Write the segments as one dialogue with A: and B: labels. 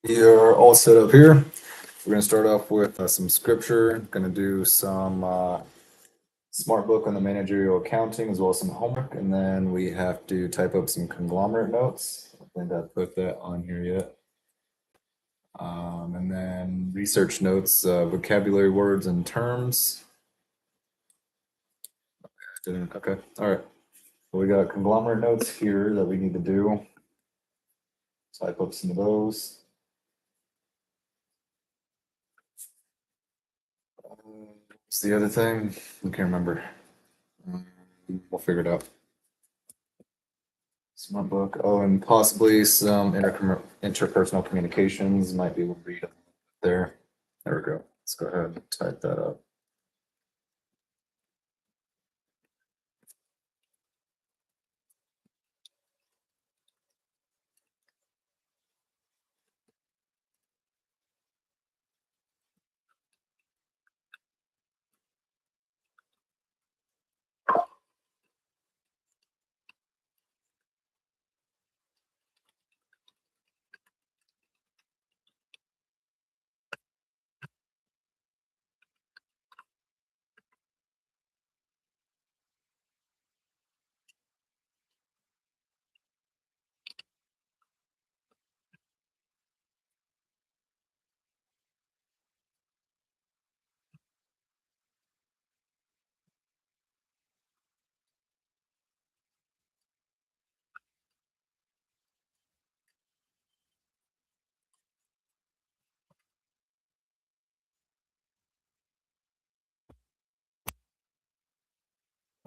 A: You're all set up here. We're going to start off with some scripture. Going to do some Smartbook on the Managerial Accounting as well as some homework, and then we have to type up some Conglomerate notes. I think I put that on here yet. And then research notes, vocabulary words and terms. Okay, all right. Well, we got Conglomerate notes here that we need to do. Type up some of those. What's the other thing? I can't remember. We'll figure it out. Smartbook. Oh, and possibly some interpersonal communications might be able to read there. There we go. Let's go ahead and type that up.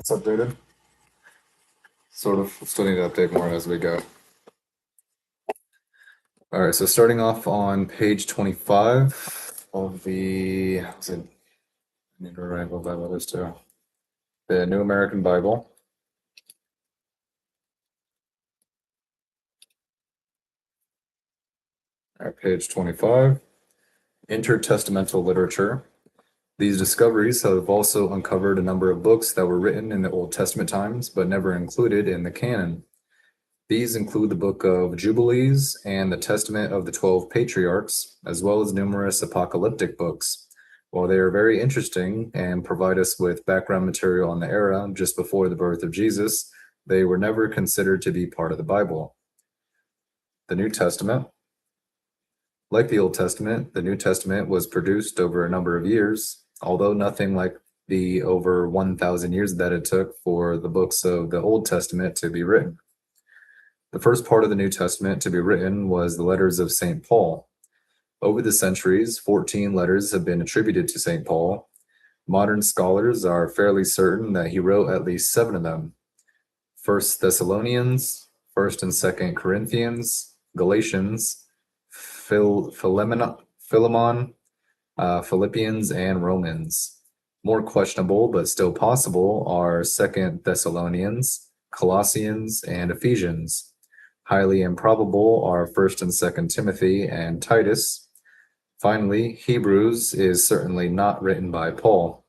A: It's updated. Sort of. Still need to update more as we go. All right, so starting off on page 25 of the, I need to write what Bible is too. The New American Bible. All right, page 25. Intertestamental Literature. These discoveries have also uncovered a number of books that were written in the Old Testament times, but never included in the canon. These include the Book of Jubilees and the Testament of the 12 Patriarchs, as well as numerous apocalyptic books. While they are very interesting and provide us with background material on the era just before the birth of Jesus, they were never considered to be part of the Bible. The New Testament. Like the Old Testament, the New Testament was produced over a number of years, although nothing like the over 1,000 years that it took for the books of the Old Testament to be written. The first part of the New Testament to be written was the letters of St. Paul. Over the centuries, 14 letters have been attributed to St. Paul. Modern scholars are fairly certain that he wrote at least 7 of them. 1 Thessalonians, 1 and 2 Corinthians, Galatians, Philemon, Philippians, and Romans. More questionable, but still possible, are 2 Thessalonians, Colossians, and Ephesians. Highly improbable are 1 and 2 Timothy and Titus. Finally, Hebrews is certainly not written by Paul.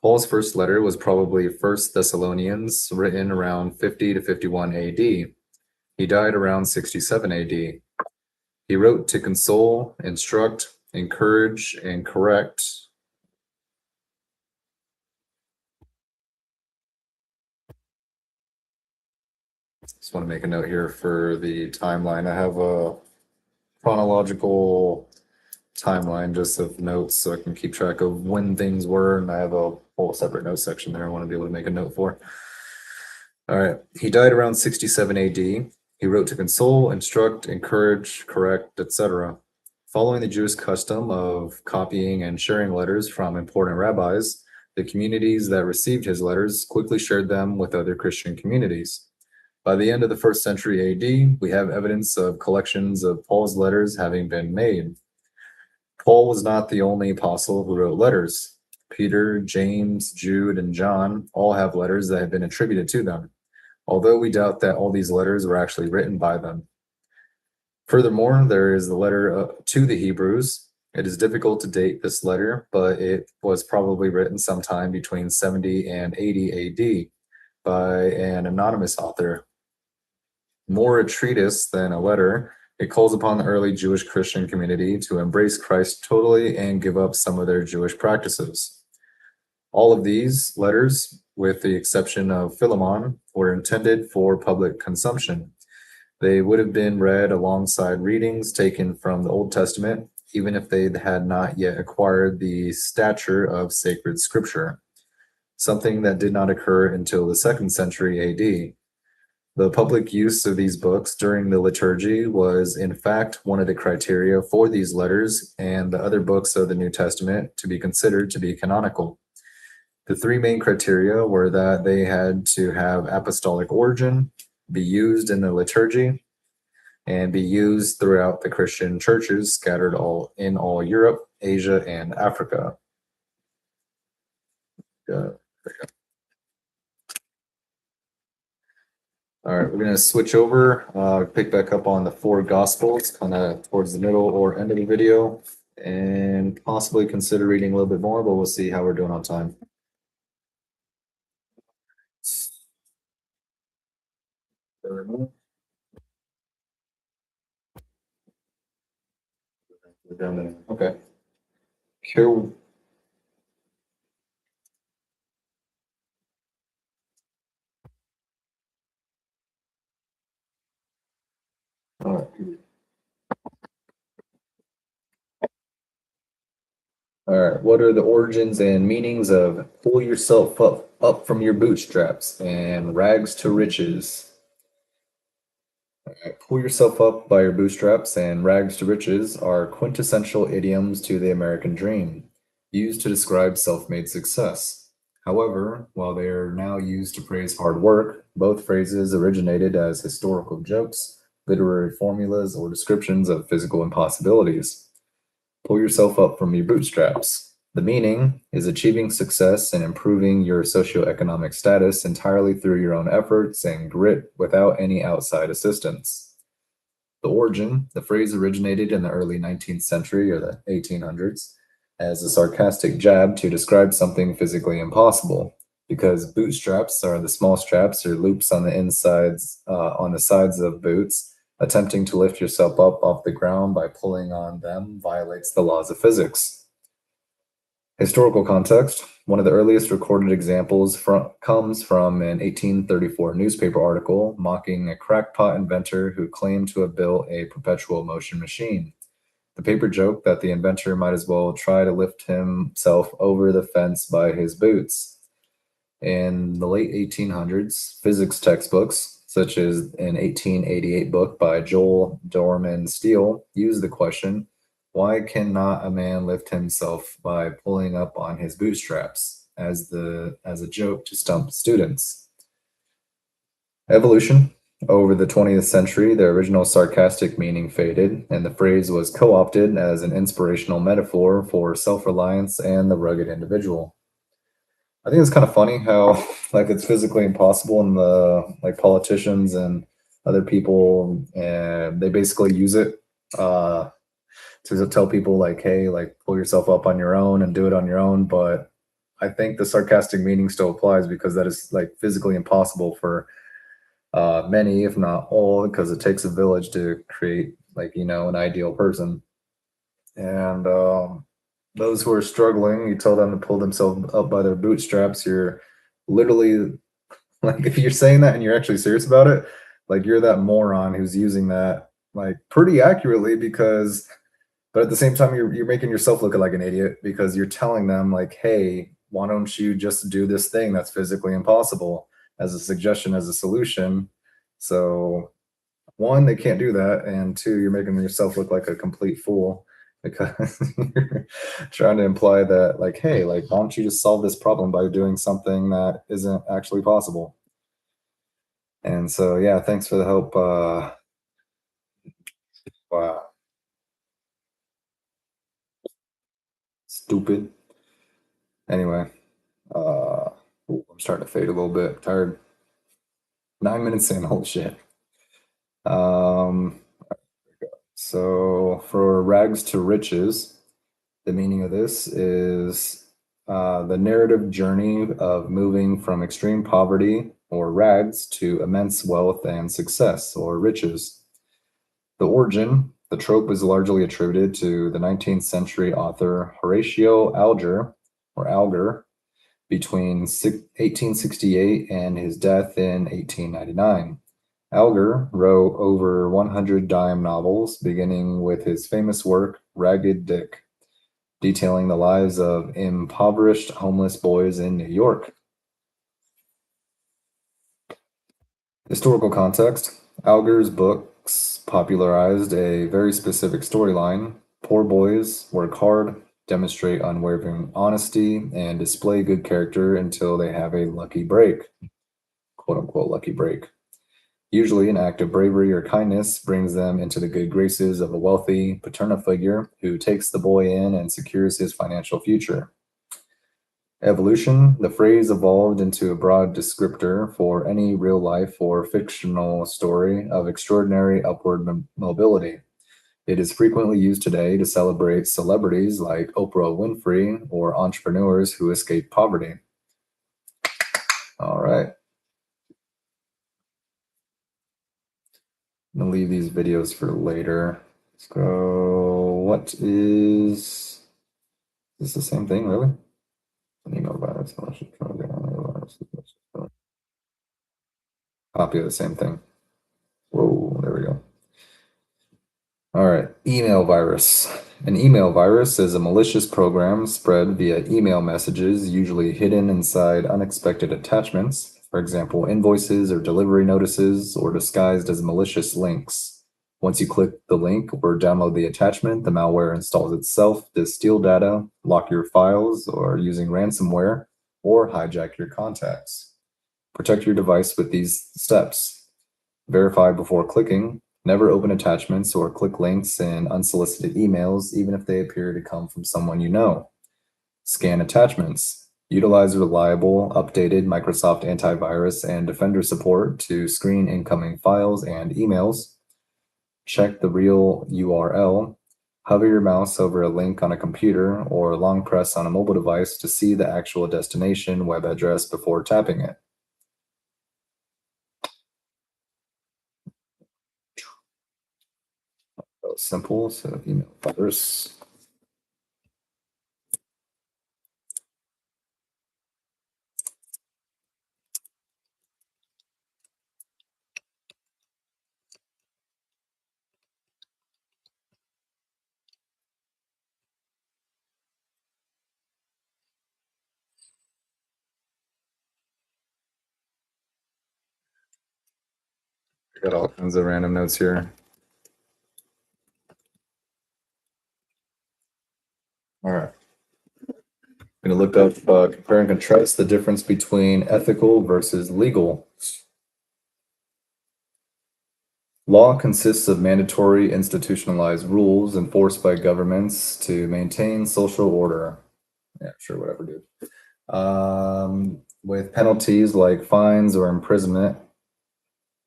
A: Paul's first letter was probably 1 Thessalonians, written around 50 to 51 AD. He died around 67 AD. He wrote to console, instruct, encourage, and correct. Just want to make a note here for the timeline. I have a chronological timeline just of notes so I can keep track of when things were, and I have a whole separate note section there I want to be able to make a note for. All right, he died around 67 AD. He wrote to console, instruct, encourage, correct, etc. Following the Jewish custom of copying and sharing letters from important rabbis, the communities that received his letters quickly shared them with other Christian communities. By the end of the 1st century AD, we have evidence of collections of Paul's letters having been made. Paul was not the only apostle who wrote letters. Peter, James, Jude, and John all have letters that have been attributed to them, although we doubt that all these letters were actually written by them. Furthermore, there is the letter to the Hebrews. It is difficult to date this letter, but it was probably written sometime between 70 and 80 AD by an anonymous author. More a treatise than a letter, It calls upon the early Jewish Christian community to embrace Christ totally and give up some of their Jewish practices. All of these letters, with the exception of Philemon, were intended for public consumption. They would have been read alongside readings taken from the Old Testament, even if they had not yet acquired the stature of sacred scripture, something that did not occur until the 2nd century AD. The public use of these books during the liturgy was, in fact, one of the criteria for these letters and the other books of the New Testament to be considered to be canonical. The three main criteria were that they had to have apostolic origin, be used in the liturgy, and be used throughout the Christian churches scattered in all Europe, Asia, and Africa. All right, we're going to switch over, pick back up on the 4 Gospels, kind of towards the middle or end of the video, and possibly consider reading a little bit more, but we'll see how we're doing on time. Okay. Here. All right. All right. What are the origins and meanings of pull yourself up from your bootstraps and rags to riches? All right. Pull yourself up by your bootstraps and rags to riches are quintessential idioms to the American dream, used to describe self-made success. However, while they are now used to praise hard work, both phrases originated as historical jokes, literary formulas, or descriptions of physical impossibilities. Pull yourself up from your bootstraps. The meaning is achieving success and improving your socioeconomic status entirely through your own efforts and grit without any outside assistance. The origin, the phrase originated in the early 19th century or the 1800s as a sarcastic jab to describe something physically impossible, because bootstraps are the small straps or loops on the sides of boots. Attempting to lift yourself up off the ground by pulling on them violates the laws of physics. Historical context. One of the earliest recorded examples comes from an 1834 newspaper article mocking a crackpot inventor who claimed to have built a perpetual motion machine. The paper joked that the inventor might as well try to lift himself over the fence by his boots. In the late 1800s, physics textbooks, such as an 1888 book by Joel Dorman Steele, used the question, why cannot a man lift himself by pulling up on his bootstraps, as a joke to stump students. Evolution. Over the 20th century, the original sarcastic meaning faded, and the phrase was co-opted as an inspirational metaphor for self-reliance and the rugged individual. I think it's kind of funny how like it's physically impossible, and the politicians and other people, and they basically use it to tell people like, hey, like pull yourself up on your own and do it on your own. But I think the sarcastic meaning still applies, because that is like physically impossible for many, if not all, because it takes a village to create an ideal person. And those who are struggling, you tell them to pull themselves up by their bootstraps. You're literally like, if you're saying that and you're actually serious about it, like you're that moron who's using that like pretty accurately, but at the same time, you're making yourself look like an idiot, because you're telling them like, hey, why don't you just do this thing that's physically impossible as a suggestion, as a solution. So one, they can't do that, and two, you're making yourself look like a complete fool, because you're trying to imply that like, hey, like why don't you just solve this problem by doing something that isn't actually possible. And so yeah, thanks for the help. Wow. Stupid. Anyway, I'm starting to fade a little bit. Tired. 9 minutes in, holy shit. So for rags to riches, the meaning of this is the narrative journey of moving from extreme poverty or rags to immense wealth and success or riches. The origin, the trope is largely attributed to the 19th century author Horatio Alger, between 1868 and his death in 1899. Alger wrote over 100 dime novels, beginning with his famous work, Ragged Dick, detailing the lives of impoverished homeless boys in New York. Historical context. Alger's books popularized a very specific storyline. Poor boys work hard, demonstrate unwavering honesty, and display good character until they have a lucky break, quote unquote lucky break. Usually, an act of bravery or kindness brings them into the good graces of a wealthy paternal figure who takes the boy in and secures his financial future. Evolution, the phrase evolved into a broad descriptor for any real life or fictional story of extraordinary upward mobility. It is frequently used today to celebrate celebrities like Oprah Winfrey or entrepreneurs who escape poverty. All right. I'm gonna leave these videos for later. Let's go. What is this the same thing, really? An email virus. Copy of the same thing. Whoa, there we go. All right, email virus. An email virus is a malicious program spread via email messages, usually hidden inside unexpected attachments, for example, invoices or delivery notices, or disguised as malicious links. Once you click the link or download the attachment, the malware installs itself to steal data, lock your files, or using ransomware, or hijack your contacts. Protect your device with these steps. Verify before clicking. Never open attachments or click links in unsolicited emails, even if they appear to come from someone you know. Scan attachments. Utilize reliable, updated Microsoft antivirus and Defender support to screen incoming files and emails. Check the real URL. Hover your mouse over a link on a computer or long press on a mobile device to see the actual destination web address before tapping it. Simple, so email virus. Got all kinds of random notes here. All right. I'm going to look up, compare and contrast the difference between ethical versus legal. Law consists of mandatory institutionalized rules enforced by governments to maintain social order. Yeah, sure, whatever, dude. With penalties like fines or imprisonment,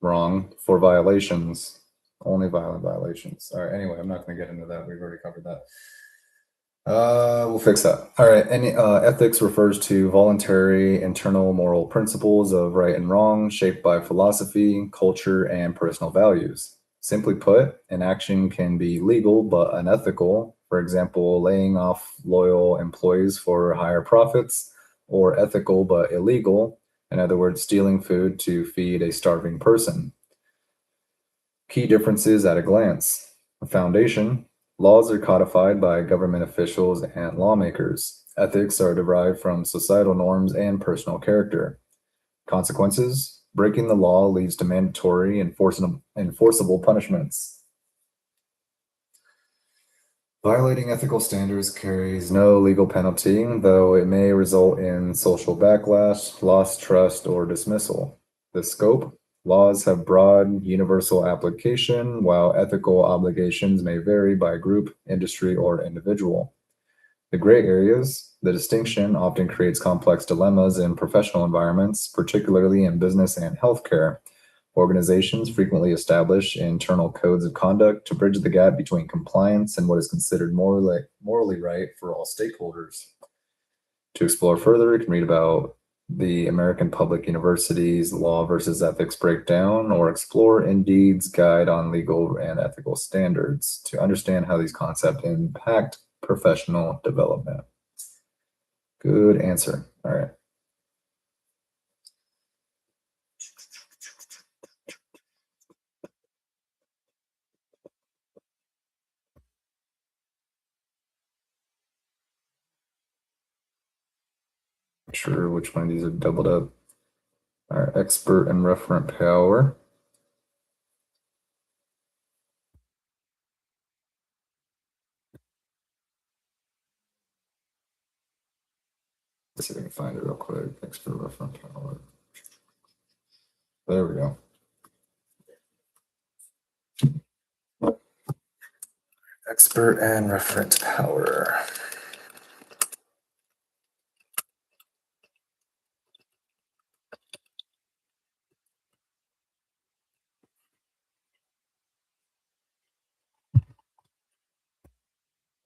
A: wrong, for violations, only violent violations. All right, anyway, I'm not going to get into that. We've already covered that. We'll fix that. All right. Ethics refers to voluntary internal moral principles of right and wrong, shaped by philosophy, culture, and personal values. Simply put, an action can be legal but unethical. For example, laying off loyal employees for higher profits, or ethical but illegal. In other words, stealing food to feed a starving person. Key differences at a glance. A foundation. Laws are codified by government officials and lawmakers. Ethics are derived from societal norms and personal character. Consequences: breaking the law leads to mandatory enforceable punishments. Violating ethical standards carries no legal penalty, though it may result in social backlash, lost trust, or dismissal. The scope: laws have broad, universal application, while ethical obligations may vary by group, industry, or individual. The gray areas: the distinction often creates complex dilemmas in professional environments, particularly in business and healthcare. Organizations frequently establish internal codes of conduct to bridge the gap between compliance and what is considered morally right for all stakeholders. To explore further, you can read about the American Public University's Law versus Ethics Breakdown, or explore Indeed's Guide on Legal and Ethical Standards to understand how these concepts impact professional development. Good answer. All right. Not sure which one of these are doubled up. All right, expert and referent power. Let's see if I can find it real quick. Expert referent power. There we go. Expert and referent power.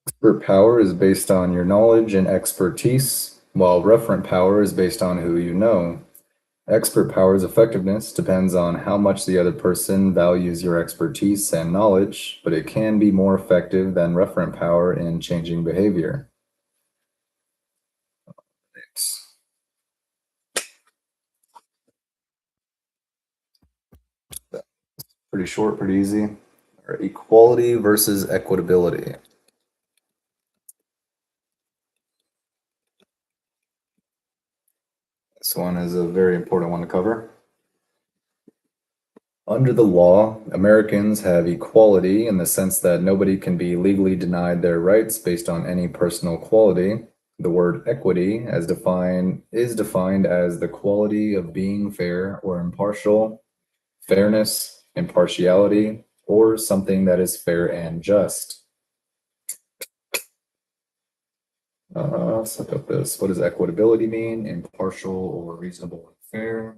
A: Expert power is based on your knowledge and expertise, while referent power is based on who you know. Expert power's effectiveness depends on how much the other person values your expertise and knowledge, but it can be more effective than referent power in changing behavior. Pretty short, pretty easy. All right, equality versus equitability. This one is a very important one to cover. Under the law, Americans have equality in the sense that nobody can be legally denied their rights based on any personal quality. The word equity is defined as the quality of being fair or impartial, fairness, impartiality, or something that is fair and just. Let's look up this. What does equitability mean? Impartial or reasonable and fair.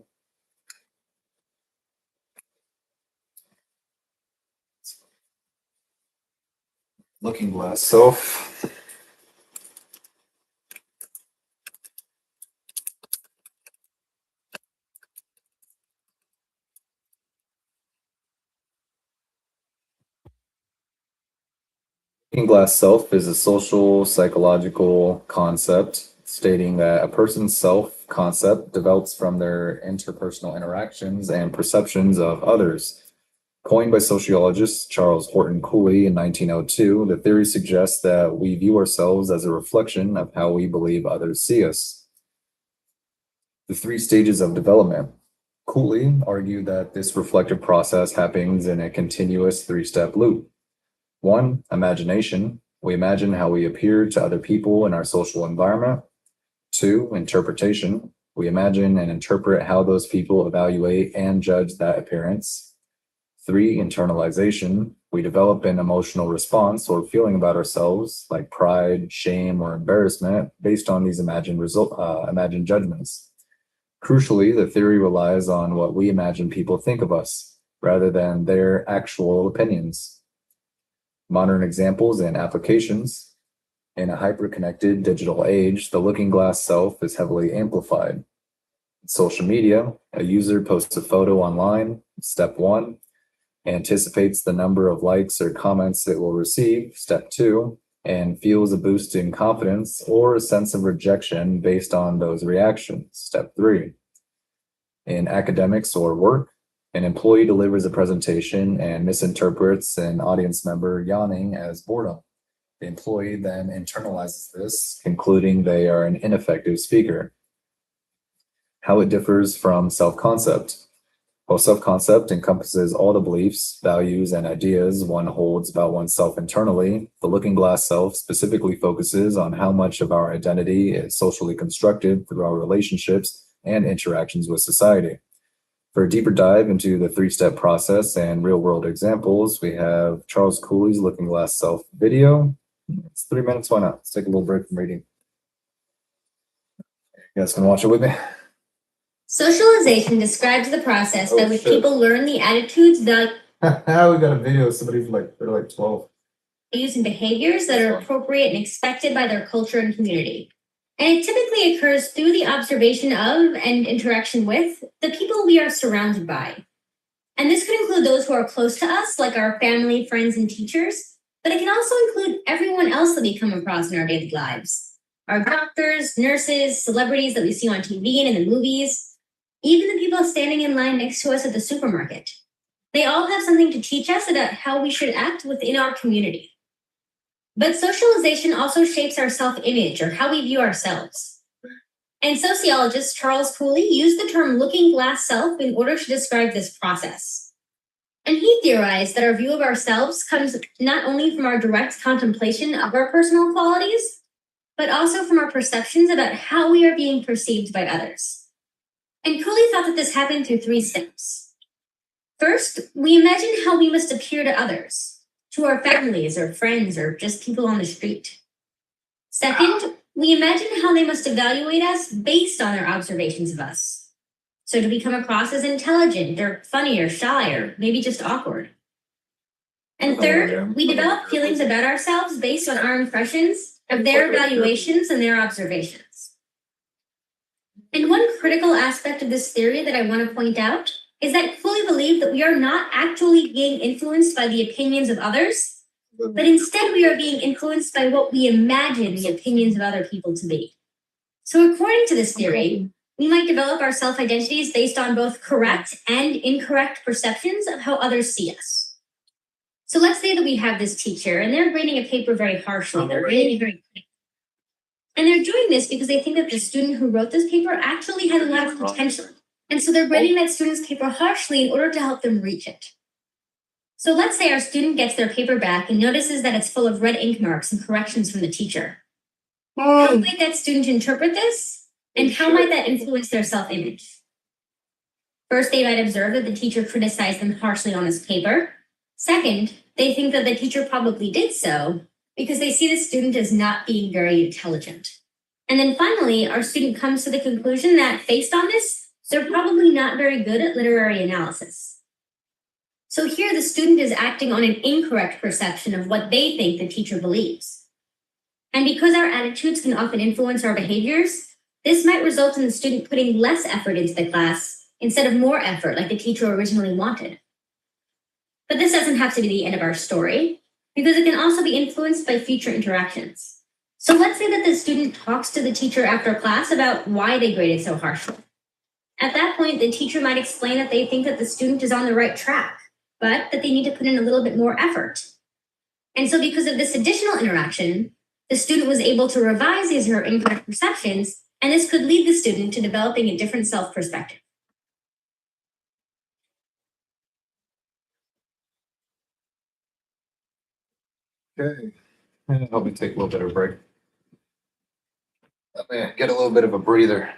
A: Looking Glass Self. Looking Glass Self is a social psychological concept stating that a person's self concept develops from their interpersonal interactions and perceptions of others. Coined by sociologist Charles Horton Cooley in 1902, the theory suggests that we view ourselves as a reflection of how we believe others see us. The 3 stages of development. Cooley argued that this reflective process happens in a continuous 3-step loop. 1, imagination. We imagine how we appear to other people in our social environment. 2, interpretation. We imagine and interpret how those people evaluate and judge that appearance. 3, internalization. We develop an emotional response or feeling about ourselves, like pride, shame, or embarrassment, based on these imagined judgments. Crucially, the theory relies on what we imagine people think of us, rather than their actual opinions. Modern examples and applications. In a hyper-connected digital age, the looking glass self is heavily amplified. In social media, a user posts a photo online, step 1, anticipates the number of likes or comments it will receive, step 2, and feels a boost in confidence or a sense of rejection based on those reactions, step 3. In academics or work, an employee delivers a presentation and misinterprets an audience member yawning as boredom. The employee then internalizes this, concluding they are an ineffective speaker. How it differs from self-concept. While self-concept encompasses all the beliefs, values, and ideas one holds about oneself internally, the looking glass self specifically focuses on how much of our identity is socially constructed through our relationships and interactions with society. For a deeper dive into the 3-step process and real-world examples, we have Charles Cooley's Looking Glass Self video. It's 3 minutes, why not? Let's take a little break from reading. You guys can watch it with me.
B: Socialization describes the process by which people learn the attitudes, values,
A: We got a video of somebody from they're like 12.
B: and behaviors that are appropriate and expected by their culture and community. And it typically occurs through the observation of and interaction with the people we are surrounded by. And this could include those who are close to us, like our family, friends, and teachers, but it can also include everyone else that we come across in our daily lives. Our doctors, nurses, celebrities that we see on TV and in the movies, even the people standing in line next to us at the supermarket. They all have something to teach us about how we should act within our community. But socialization also shapes our self-image, or how we view ourselves. And sociologist Charles Cooley used the term looking glass self in order to describe this process. And he theorized that our view of ourselves comes not only from our direct contemplation of our personal qualities, but also from our perceptions about how we are being perceived by others. And Cooley thought that this happened through 3 steps. First, we imagine how we must appear to others, to our families or friends or just people on the street. Second, we imagine how they must evaluate us based on their observations of us. So do we come across as intelligent or funny or shy or maybe just awkward? And third, we develop feelings about ourselves based on our impressions of their evaluations and their observations. And one critical aspect of this theory that I want to point out is that Cooley believed that we are not actually being influenced by the opinions of others, but instead we are being influenced by what we imagine the opinions of other people to be. So according to this theory, we might develop our self-identities based on both correct and incorrect perceptions of how others see us. So let's say that we have this teacher and they're grading a paper very harshly. They're grading it very quickly. And they're doing this because they think that the student who wrote this paper actually has a lot of potential. And so they're grading that student's paper harshly in order to help them reach it. So let's say our student gets their paper back and notices that it's full of red ink marks and corrections from the teacher. How might that student interpret this? And how might that influence their self-image? First, they might observe that the teacher criticized them harshly on this paper. Second, they think that the teacher probably did so because they see the student as not being very intelligent. And then finally, our student comes to the conclusion that based on this, they're probably not very good at literary analysis. So here the student is acting on an incorrect perception of what they think the teacher believes. And because our attitudes can often influence our behaviors, this might result in the student putting less effort into the class instead of more effort like the teacher originally wanted. But this doesn't have to be the end of our story, because it can also be influenced by future interactions. So let's say that the student talks to the teacher after class about why they graded so harshly. At that point, the teacher might explain that they think that the student is on the right track, but that they need to put in a little bit more effort. And so because of this additional interaction, the student was able to revise his or her incorrect perceptions, and this could lead the student to developing a different self-perspective.
A: Okay, help me take a little bit of a break. Let me get a little bit of a breather.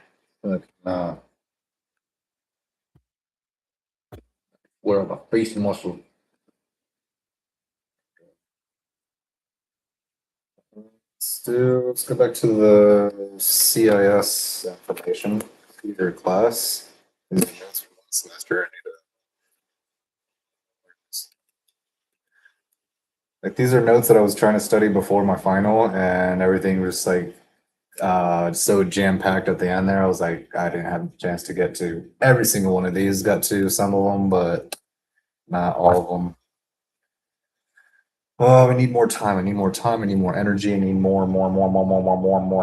A: Where my face muscle. Let's go back to the CIS information. Your class. These are notes from last semester. Like these are notes that I was trying to study before my final, and everything was like so jam-packed at the end there. I was like, I didn't have a chance to get to every single one of these. Got to some of them, but not all of them. Oh, I need more time. I need more time. I need more energy. I need more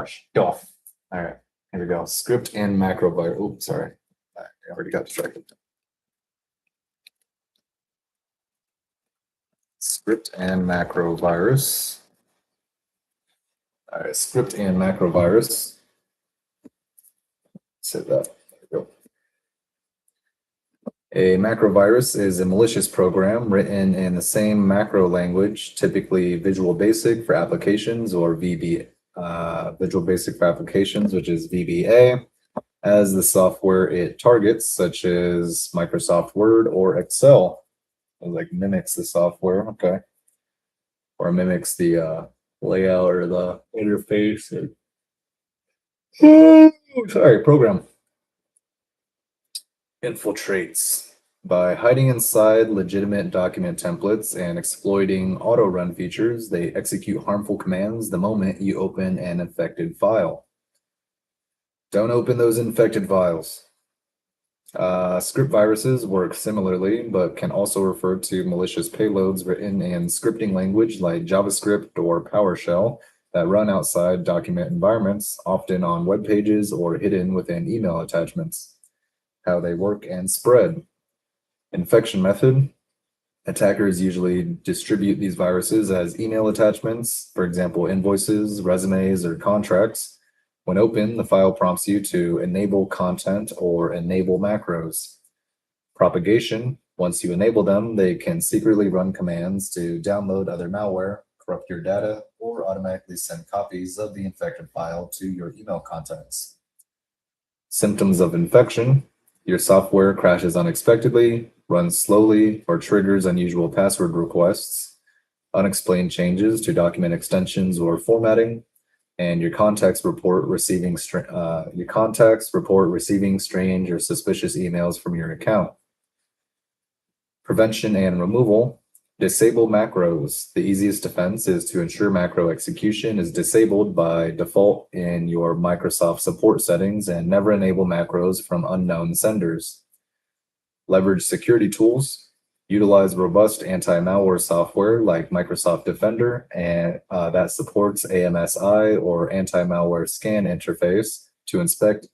A: stuff. All right, here we go. Script and macro virus. Oops, sorry. I already got distracted. Script and macro virus. All right, script and macro virus. Set that. There we go. A macro virus is a malicious program written in the same macro language, typically Visual Basic for applications or Visual Basic for applications, which is VBA, as the software it targets, such as Microsoft Word or Excel. It like mimics the software, okay, or mimics the layout or the interface. Sorry, program. Infiltrates by hiding inside legitimate document templates and exploiting auto-run features. They execute harmful commands the moment you open an infected file. Don't open those infected files. Script viruses work similarly, but can also refer to malicious payloads written in scripting language like JavaScript or PowerShell that run outside document environments, often on web pages or hidden within email attachments. How they work and spread. Infection method. Attackers usually distribute these viruses as email attachments, for example, invoices, resumes, or contracts. When open, the file prompts you to enable content or enable macros. Propagation. Once you enable them, they can secretly run commands to download other malware, corrupt your data, or automatically send copies of the infected file to your email contacts. Symptoms of infection. Your software crashes unexpectedly, runs slowly, or triggers unusual password requests, unexplained changes to document extensions or formatting, and your contacts report receiving strange or suspicious emails from your account. Prevention and removal. Disable macros. The easiest defense is to ensure macro execution is disabled by default in your Microsoft support settings and never enable macros from unknown senders. Leverage security tools. Utilize robust anti-malware software like Microsoft Defender and that supports AMSI or anti-malware scan interface to inspect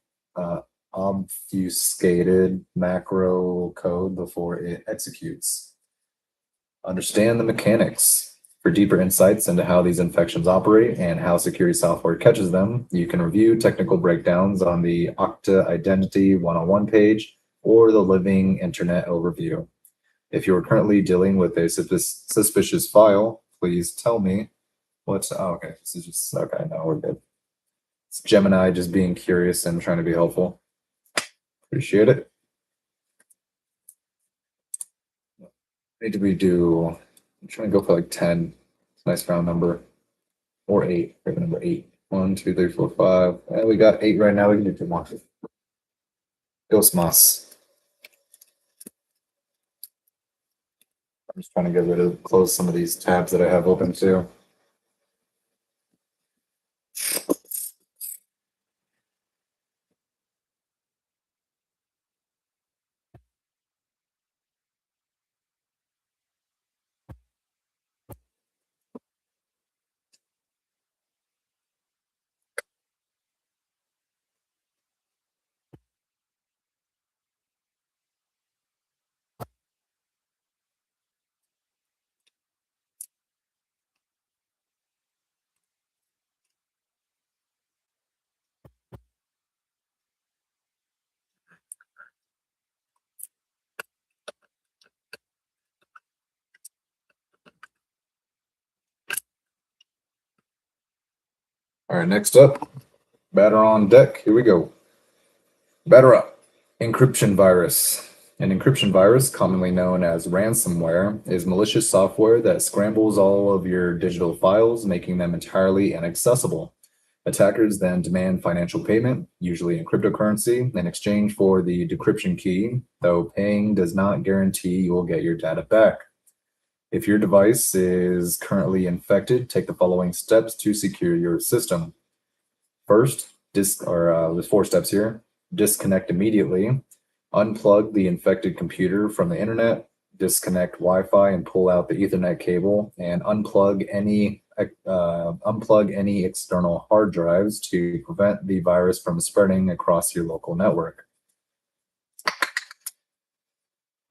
A: obfuscated macro code before it executes. Understand the mechanics. For deeper insights into how these infections operate and how security software catches them, you can review technical breakdowns on the Okta Identity 101 page or the Living Internet Overview. If you are currently dealing with a suspicious file, please tell me what. Oh, okay, this is just okay. No, we're good. It's Gemini just being curious and trying to be helpful. Appreciate it. Need to we do? I'm trying to go for like 10. It's a nice round number, or 8. We have number 8. 1, 2, 3, 4, 5. And we got 8 right now. We can do 2 more. Dos más. I'm just trying to get rid of close some of these tabs that I have open too. All right, next up, batter on deck. Here we go. Batter up. Encryption virus. An encryption virus, commonly known as ransomware, is malicious software that scrambles all of your digital files, making them entirely inaccessible. Attackers then demand financial payment, usually in cryptocurrency, in exchange for the decryption key, though paying does not guarantee you will get your data back. If your device is currently infected, take the following steps to secure your system. First, there's 4 steps here. Disconnect immediately. Unplug the infected computer from the internet. Disconnect Wi-Fi and pull out the Ethernet cable, and unplug any external hard drives to prevent the virus from spreading across your local network.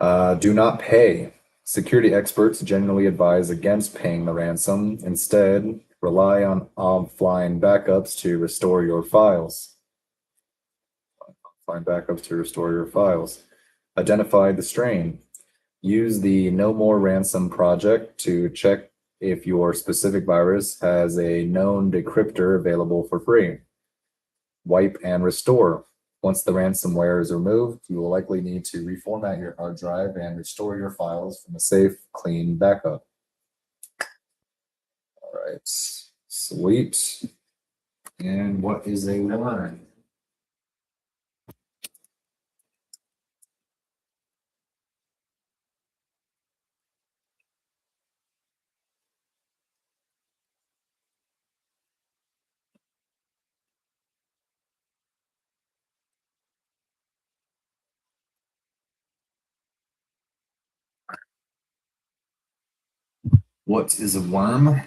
A: Do not pay. Security experts generally advise against paying the ransom. Instead, rely on offline backups to restore your files. Identify the strain. Use the No More Ransom project to check if your specific virus has a known decryptor available for free. Wipe and restore. Once the ransomware is removed, you will likely need to reformat your hard drive and restore your files from a safe, clean backup. All right, sweet. And what is a learn? What is a worm?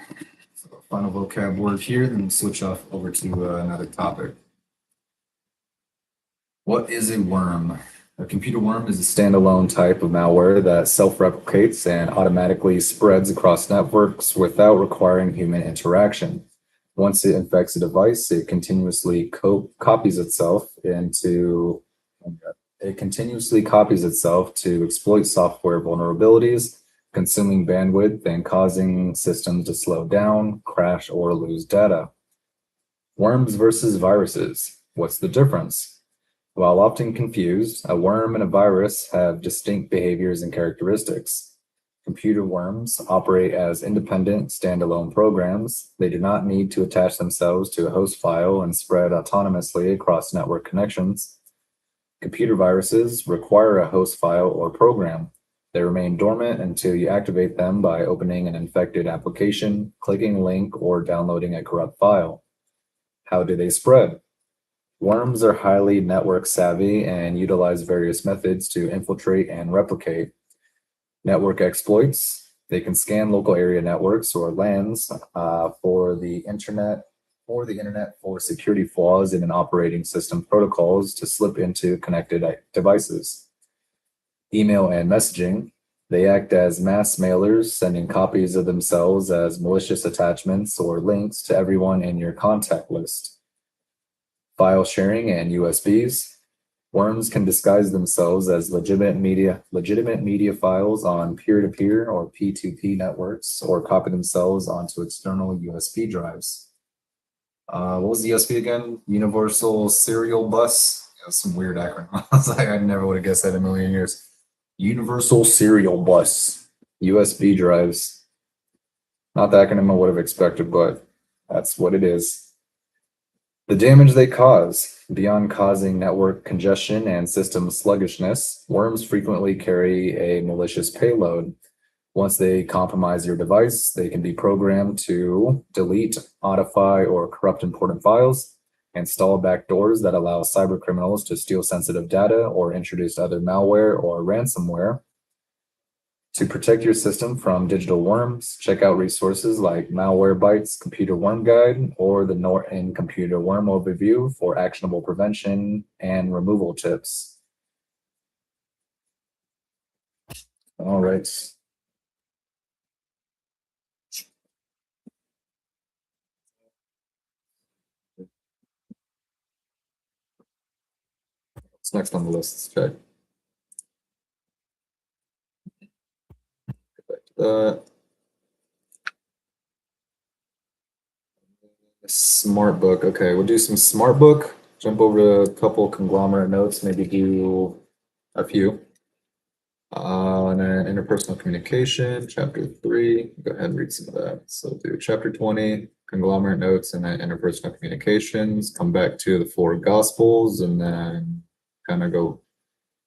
A: So final vocab word here, then we'll switch off over to another topic. What is a worm? A computer worm is a standalone type of malware that self-replicates and automatically spreads across networks without requiring human interaction. Once it infects a device, it continuously copies itself to exploit software vulnerabilities, consuming bandwidth and causing systems to slow down, crash, or lose data. Worms versus viruses. What's the difference? While often confused, a worm and a virus have distinct behaviors and characteristics. Computer worms operate as independent, standalone programs. They do not need to attach themselves to a host file and spread autonomously across network connections. Computer viruses require a host file or program. They remain dormant until you activate them by opening an infected application, clicking a link, or downloading a corrupt file. How do they spread? Worms are highly network savvy and utilize various methods to infiltrate and replicate. Network exploits. They can scan local area networks or LANs for the internet for security flaws in an operating system protocols to slip into connected devices. Email and messaging. They act as mass mailers, sending copies of themselves as malicious attachments or links to everyone in your contact list. File sharing and USBs. Worms can disguise themselves as legitimate media files on peer-to-peer or P2P networks, or copy themselves onto external USB drives. What was the USB again? Universal Serial Bus. Some weird acronym. I was like, I never would have guessed that in a million years. Universal Serial Bus. USB drives. Not the acronym I would have expected, but that's what it is. The damage they cause. Beyond causing network congestion and system sluggishness, worms frequently carry a malicious payload. Once they compromise your device, they can be programmed to delete, modify, or corrupt important files, install backdoors that allow cybercriminals to steal sensitive data or introduce other malware or ransomware. To protect your system from digital worms, check out resources like Malwarebytes Computer Worm Guide or the Norton Computer Worm Overview for actionable prevention and removal tips. All right. What's next on the list? Let's check. Smartbook. Okay, we'll do some Smartbook. Jump over to a couple conglomerate notes, maybe do a few. And then interpersonal communication, chapter 3. Go ahead and read some of that. So do chapter 20, conglomerate notes, and then interpersonal communications. Come back to the 4 gospels, and then kind of go.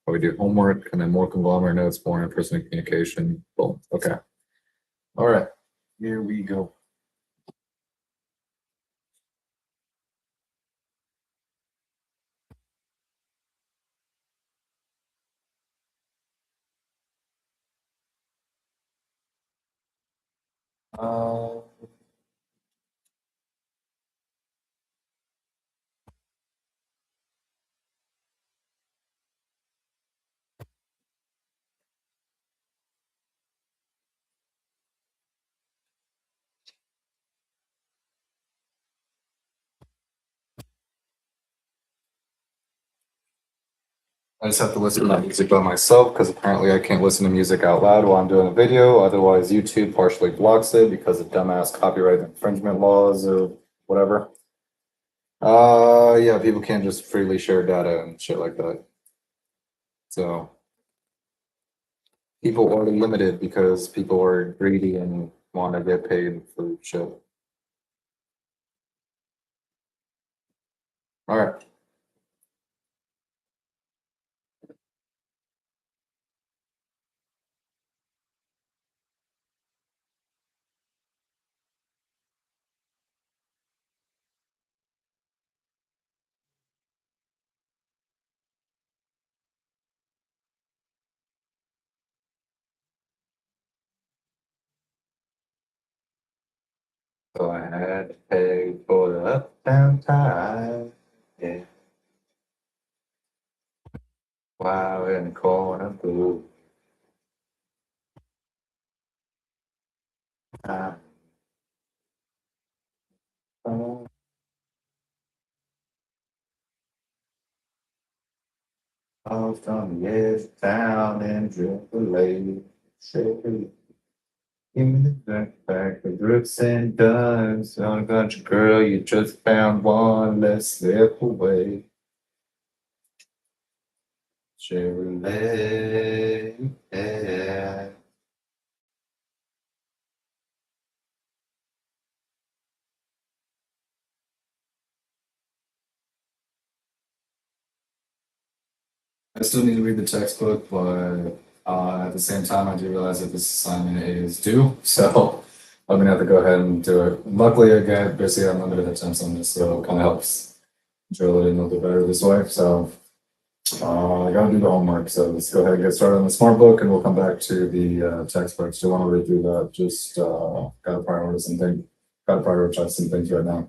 A: We do homework, and then more conglomerate notes, more interpersonal communication. Boom. Okay. All right. Here we go. I just have to listen to that music by myself because apparently I can't listen to music out loud while I'm doing a video. Otherwise, YouTube partially blocks it because of dumbass copyright infringement laws or whatever. Yeah, people can't just freely share data and shit like that. So people are limited because people are greedy and want to get paid for shit. All right. So I had to pay for the uptown tide. Yeah. Wow, in the corner blue. I was on the edge of town and drink the lady. Say, give me the backpack, the bricks and duns. On a country girl, you just found one. Let's slip away. Chevrolet, yeah. I still need to read the textbook, but at the same time, I do realize that this assignment is due, so I'm gonna have to go ahead and do it. Luckily, again, basically, I'm limited attempts on this, so it kind of helps drill it in a little bit better this way. So I gotta do the homework. So let's go ahead and get started on the Smartbook, and we'll come back to the textbooks. Do want to read through that? Just gotta prioritize some things right now.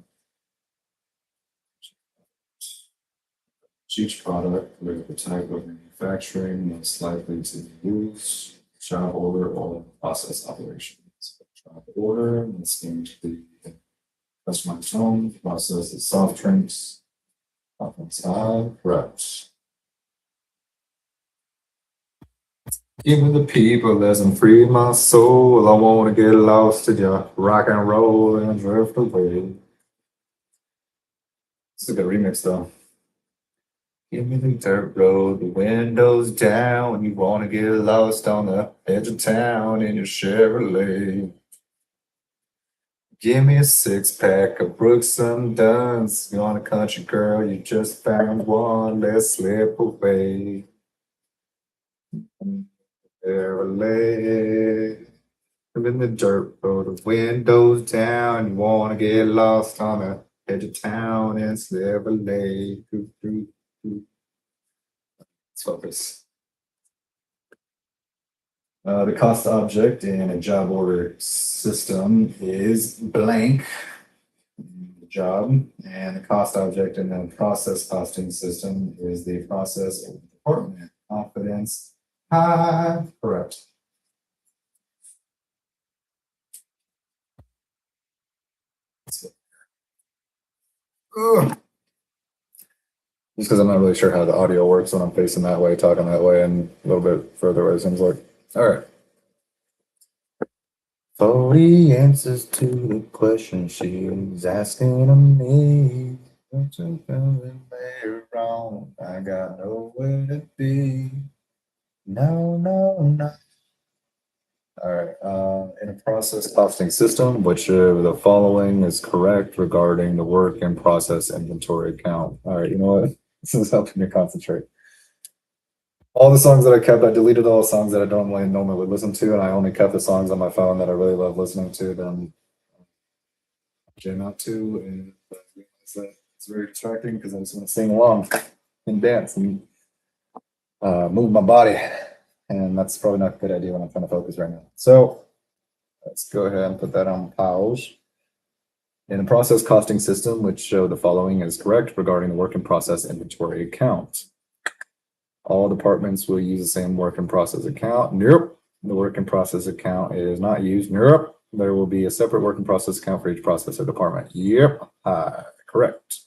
A: Each product with the type of manufacturing most likely to be used, job order or process operations. Job order is going to be customized home, process of soft drinks, outside reps. Give me the people as I'm free my soul. I want to get lost in your rock and roll and drift away. It's a good remix though. Give me the dirt road, the windows down. You want to get lost on the edge of town in your Chevrolet. Give me a 6-pack of Brooks and Duns. You want a country girl, you just found one. Let's slip away. Chevrolet. I'm in the dirt road, the windows down. You want to get lost on the edge of town in Chevrolet. Let's focus. The cost object in a job order system is blank, the job, and the cost object in the process costing system is the process or department. Confidence high, correct. Ugh. Just because I'm not really sure how the audio works when I'm facing that way, talking that way, and a little bit further away, it seems like. All right. 40 answers to the question she was asking of me. Later on, I got nowhere to be. No, no, no. All right. In a process costing system, which of the following is correct regarding the work in process inventory account? All right. You know what? This is helping me concentrate. All the songs that I kept, I deleted all the songs that I don't normally listen to, and I only kept the songs on my phone that I really love listening to. Then jam out to, and I realized that it's very distracting because I just want to sing along and dance and move my body, and that's probably not a good idea when I'm trying to focus right now. So let's go ahead and put that on pause. In the process costing system, which show the following is correct regarding the work in process inventory account. All departments will use the same work in process account. Nope. The work in process account is not used. Nope. There will be a separate work in process account for each process or department. Yep. Correct.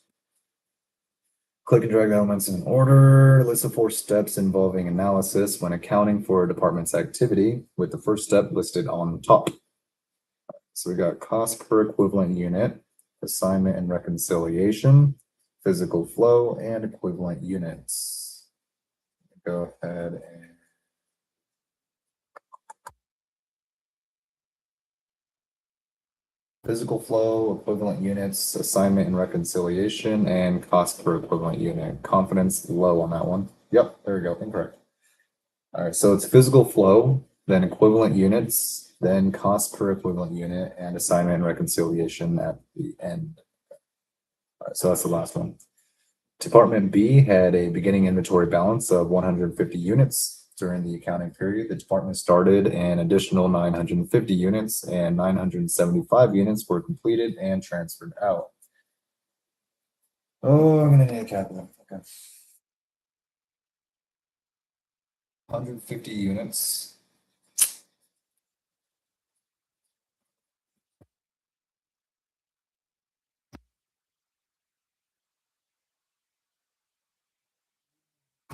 A: Click and drag the elements in order. List of 4 steps involving analysis when accounting for a department's activity, with the first step listed on top. So we got cost per equivalent unit, assignment and reconciliation, physical flow, and equivalent units. Go ahead and physical flow, equivalent units, assignment and reconciliation, and cost per equivalent unit. Confidence low on that one. Yep, there we go. Incorrect. All right, so it's physical flow, then equivalent units, then cost per equivalent unit, and assignment and reconciliation at the end. All right, so that's the last one. Department B had a beginning inventory balance of 150 units. During the accounting period, the department started an additional 950 units and 975 units were completed and transferred out. Oh, I'm gonna need a calculator. Okay. 150 units.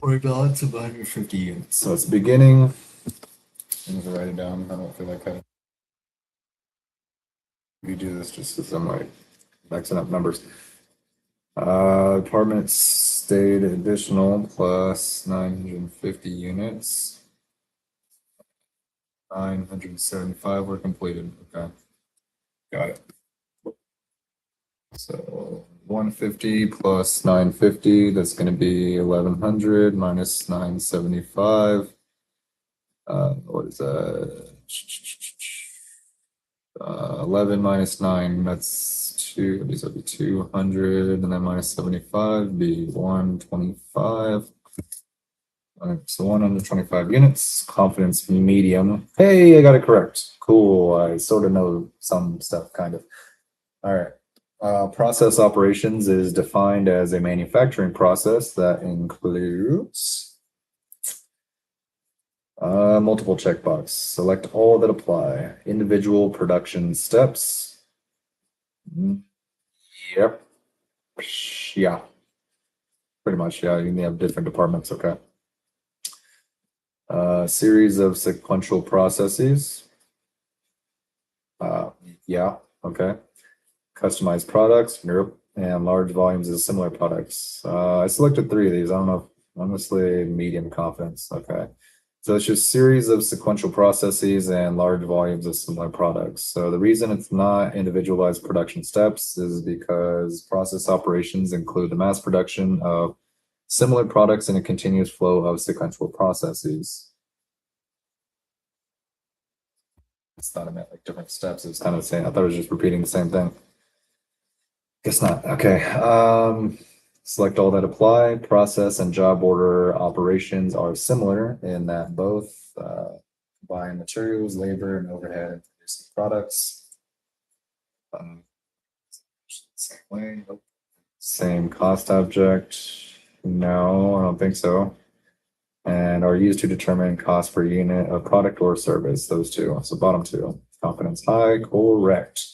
A: For a balance of 150 units. So it's beginning. I'm gonna write it down. I don't feel like I. We do this just because I'm like mixing up numbers. Department stayed additional plus 950 units. 975 were completed. Okay. Got it. So 150 plus 950, that's going to be 1100 minus 975. What is that? 11 minus 9, that's 2. These will be 200, and then minus 75 be 125. So 125 units, confidence medium. Hey, I got it correct. Cool. I sort of know some stuff, kind of. All right. Process operations is defined as a manufacturing process that includes multiple checkbox. Select all that apply. Individual production steps. Yep. Yeah. Pretty much, yeah. You can have different departments, okay. Series of sequential processes. Yeah, okay. Customized products, nope. And large volumes of similar products. I selected 3 of these. I don't know, honestly, medium confidence. Okay. So it's just series of sequential processes and large volumes of similar products. So the reason it's not individualized production steps is because process operations include the mass production of similar products in a continuous flow of sequential processes. It's not, I meant like different steps. It's kind of the same. I thought it was just repeating the same thing. Guess not. Okay. Select all that apply. Process and job order operations are similar in that both buying materials, labor, and overhead and producing products. Same way. Same cost object. No, I don't think so. And are used to determine cost per unit of product or service. Those 2. So bottom 2. Confidence high. Correct.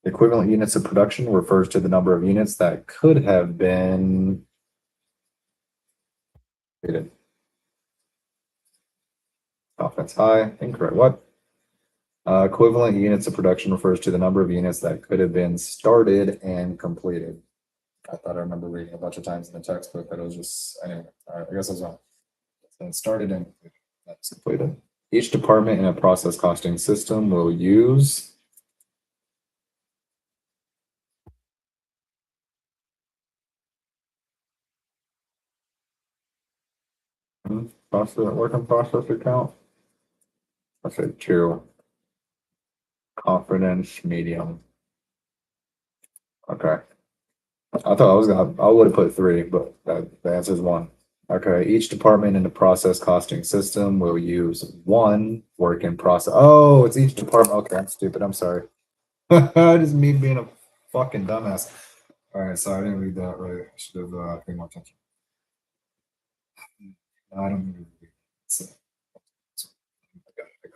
A: Equivalent units of production refers to the number of units that could have been created. Confidence high. Incorrect. What? Equivalent units of production refers to the number of units that could have been started and completed. I thought I remember reading a bunch of times in the textbook, but it was just, anyway, all right, I guess I was wrong. So started and that's completed. Each department in a process costing system will use work in process account. I said 2. Confidence medium. Okay. I thought I would have put 3, but the answer is 1. Okay. Each department in the process costing system will use 1 work in process. Oh, it's each department. Okay, I'm stupid. I'm sorry. Just me being a fucking dumbass. All right, so I didn't read that right. I should have paid more attention. No, I don't need to read it. I got it.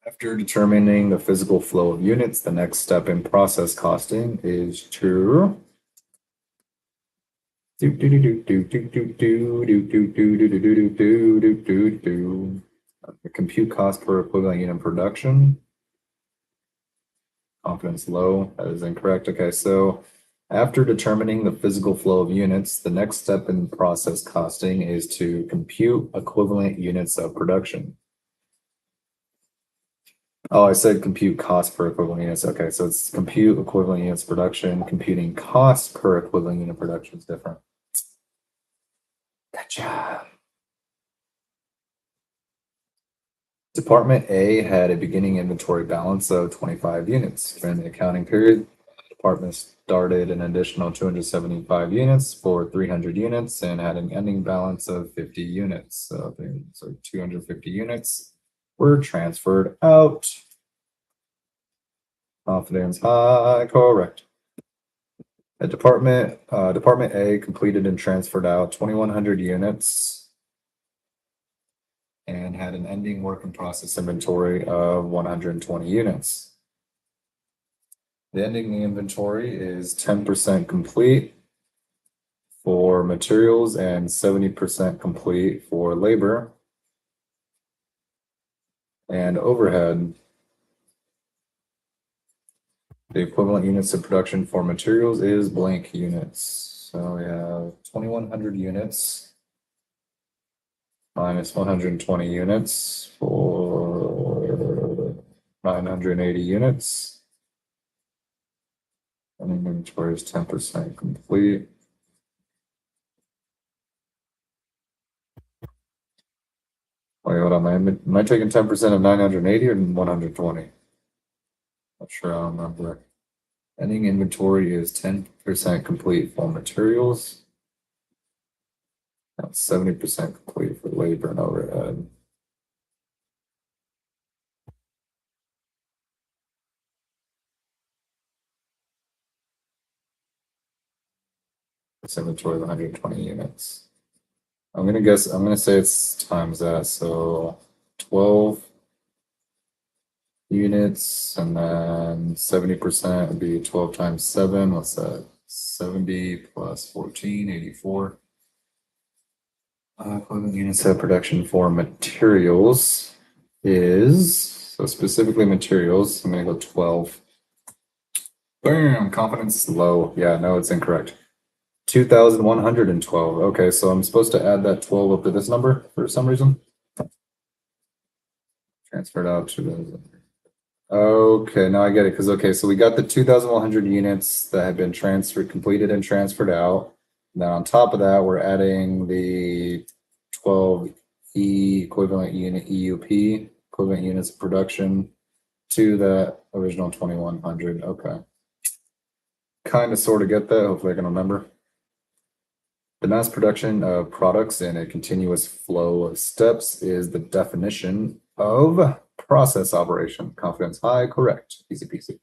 A: After determining the physical flow of units, the next step in process costing is to compute cost per equivalent unit production. Confidence low. That is incorrect. Okay, so after determining the physical flow of units, the next step in process costing is to compute equivalent units of production. Oh, I said compute cost per equivalent units. Okay, so it's compute equivalent units production. Computing cost per equivalent unit production is different. Gotcha. Department A had a beginning inventory balance of 25 units. During the accounting period, the department started an additional 275 units for 300 units and had an ending balance of 50 units. So 250 units were transferred out. Confidence high, correct. At Department A completed and transferred out 2,100 units and had an ending work in process inventory of 120 units. The ending inventory is 10% complete for materials and 70% complete for labor and overhead. The equivalent units of production for materials is blank units. So we have 2,100 units minus 120 units for 980 units. And inventory is 10% complete. Wait, hold on. Am I taking 10% of 980 or 120? Not sure, I don't remember. Ending inventory is 10% complete for materials. That's 70% complete for labor and overhead. This inventory is 120 units. I'm gonna say it's times that, so 12 units, and then 70% would be 12 times 7. What's that? 70 plus 14, 84. Equivalent units of production for materials is, so specifically materials, I'm gonna go 12. Bam, confidence low. Yeah, no, it's incorrect. 2,112. Okay, so I'm supposed to add that 12 up to this number for some reason. Transferred out to the. Okay, now I get it. Because, okay, so we got the 2,100 units that have been transferred, completed and transferred out. Then on top of that, we're adding the 12 equivalent unit EUP, equivalent units of production, to the original 2,100. Okay. Kind of sort of get that. Hopefully I can remember. The mass production of products in a continuous flow of steps is the definition of process operation. Confidence high, correct. Easy peasy.